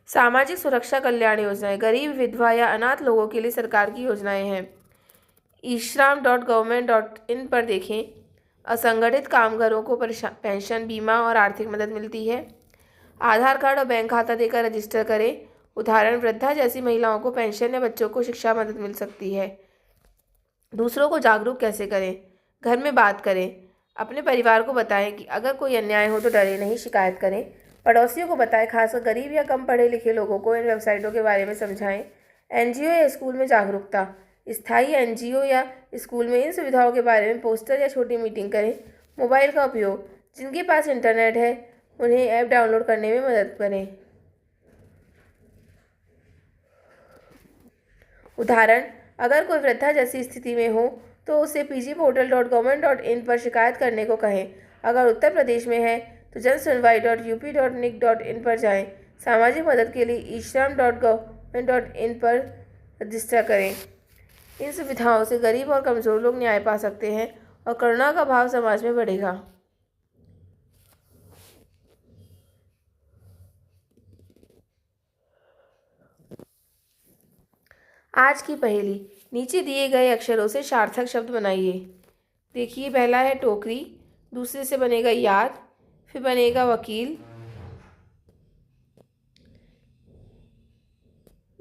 सामाजिक सुरक्षा कल्याण योजनाएं। गरीब, विधवा या अनाथ लोगों के लिए सरकार की योजनाएं हैं। ishram.government.in पर देखें। असंगठित कामगारों को पेंशन, बीमा और आर्थिक मदद मिलती है। आधार कार्ड और बैंक खाता देकर रजिस्टर करें। उदाहरण, वृद्धा जैसी महिलाओं को पेंशन या बच्चों को शिक्षा मदद मिल सकती है। दूसरों को जागरूक कैसे करें? घर में बात करें। अपने परिवार को बताएं कि अगर कोई अन्याय हो तो डरे नहीं, शिकायत करें। पड़ोसियों को बताएं, खासकर गरीब या कम पढ़े लिखे लोगों को इन वेबसाइटों के बारे में समझाएं। एनजीओ या स्कूल में जागरूकता। स्थायी एनजीओ या स्कूल में इन सुविधाओं के बारे में पोस्टर या छोटी मीटिंग करें। मोबाइल का उपयोग। जिनके पास इंटरनेट है उन्हें ऐप डाउनलोड करने में मदद करें। उदाहरण, अगर कोई वृद्धा जैसी स्थिति में हो तो उसे pgportal.government.in पर शिकायत करने को कहें। अगर उत्तर प्रदेश में है तो जनसुनवाई.up.nic.in पर जाएं। सामाजिक मदद के लिए ishram.government.in पर रजिस्टर करें। इन सुविधाओं से गरीब और कमज़ोर लोग न्याय पा सकते हैं और करुणा का भाव समाज में बढ़ेगा। आज की पहेली। नीचे दिए गए अक्षरों से सार्थक शब्द बनाइए। देखिए, पहला है टोकरी, दूसरे से बनेगा याद, फिर बनेगा वकील,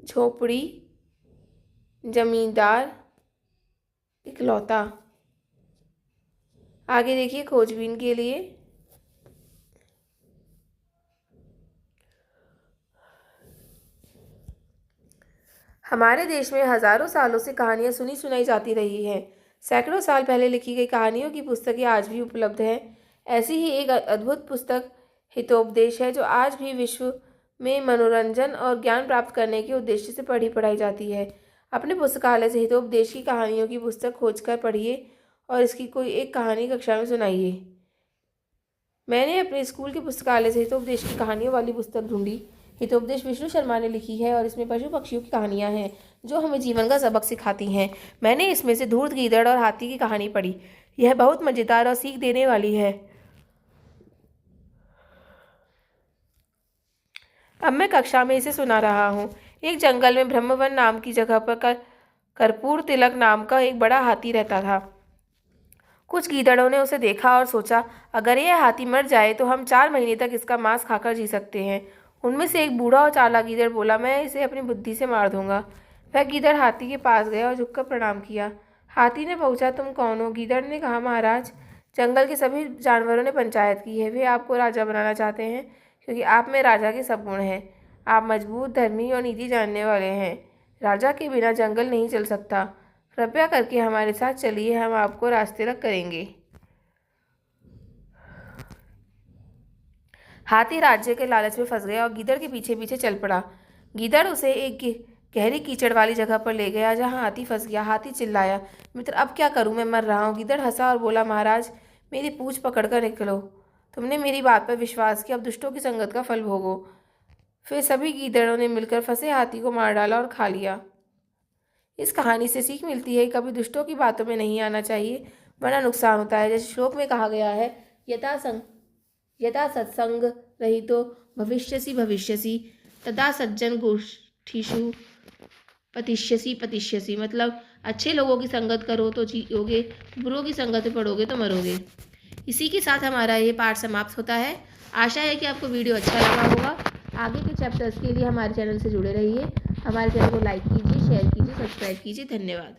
झोपड़ी, जमींदार, इकलौता। आगे देखिए खोजबीन के लिए। हमारे देश में हजारों सालों से कहानियाँ सुनी सुनाई जाती रही हैं। सैकड़ों साल पहले लिखी गई कहानियों की पुस्तकें आज भी उपलब्ध हैं। ऐसी ही एक अद्भुत पुस्तक हितोपदेश है, जो आज भी विश्व में मनोरंजन और ज्ञान प्राप्त करने के उद्देश्य से पढ़ाई जाती है। अपने पुस्तकालय से हितोपदेश की कहानियों की पुस्तक खोजकर पढ़िए और इसकी कोई एक कहानी कक्षा में सुनाइए। मैंने अपने स्कूल के पुस्तकालय से हितोपदेश की कहानियों वाली पुस्तक ढूंढी। हितोपदेश विष्णु शर्मा ने लिखी है और इसमें पशु पक्षियों की कहानियां हैं जो हमें जीवन का सबक सिखाती हैं। मैंने इसमें से धूर्त गीदड़ और हाथी की कहानी पढ़ी। यह बहुत मज़ेदार और सीख देने वाली है। अब मैं कक्षा में इसे सुना रहा हूँ। एक जंगल में ब्रह्मवन नाम की जगह पर कर्पूर तिलक नाम का एक बड़ा हाथी रहता था। कुछ गीदड़ों ने उसे देखा और सोचा, अगर यह हाथी मर जाए तो हम 4 महीने तक इसका मांस खाकर जी सकते हैं। उनमें से एक बूढ़ा और चालाक गीदड़ बोला, मैं इसे अपनी बुद्धि से मार दूंगा। वह गीदड़ हाथी के पास गया और झुककर प्रणाम किया। हाथी ने पूछा, तुम कौन हो? गीदड़ ने कहा, महाराज, जंगल के सभी जानवरों ने पंचायत की है। वे आपको राजा बनाना चाहते हैं क्योंकि आप में राजा के सब गुण हैं। आप मजबूत, धर्मी और नीति जानने वाले हैं। राजा के बिना जंगल नहीं चल सकता। कृपया करके हमारे साथ चलिए, हम आपको रास्ते तक करेंगे। हाथी राज्य के लालच में फंस गया और गीदड़ के पीछे पीछे चल पड़ा। गीदड़ उसे एक गहरी कीचड़ वाली जगह पर ले गया जहां हाथी फंस गया। हाथी चिल्लाया, मित्र, अब क्या करूं, मैं मर रहा हूं। गीदड़ हंसा और बोला, महाराज, मेरी पूंछ पकड़कर निकलो। तुमने मेरी बात पर विश्वास किया, अब दुष्टों की संगत का फल भोगो। फिर सभी गीदड़ों ने मिलकर फंसे हाथी को मार डाला और खा लिया। इस कहानी से सीख मिलती है, कभी दुष्टों की बातों में नहीं आना चाहिए, वरना नुकसान होता है। जैसे श्लोक में कहा गया है, यथा सत्संग रहितो भविष्यसि तदा सज्जन गोष्ठीषु पतिष्यसि। मतलब अच्छे लोगों की संगत करो तो जियोगे, बुरों की संगत में पड़ोगे तो मरोगे। इसी के साथ हमारा ये पाठ समाप्त होता है। आशा है कि आपको वीडियो अच्छा लगा होगा। आगे के चैप्टर्स के लिए हमारे चैनल से जुड़े रहिए। हमारे चैनल को लाइक कीजिए, शेयर कीजिए, सब्सक्राइब कीजिए। धन्यवाद।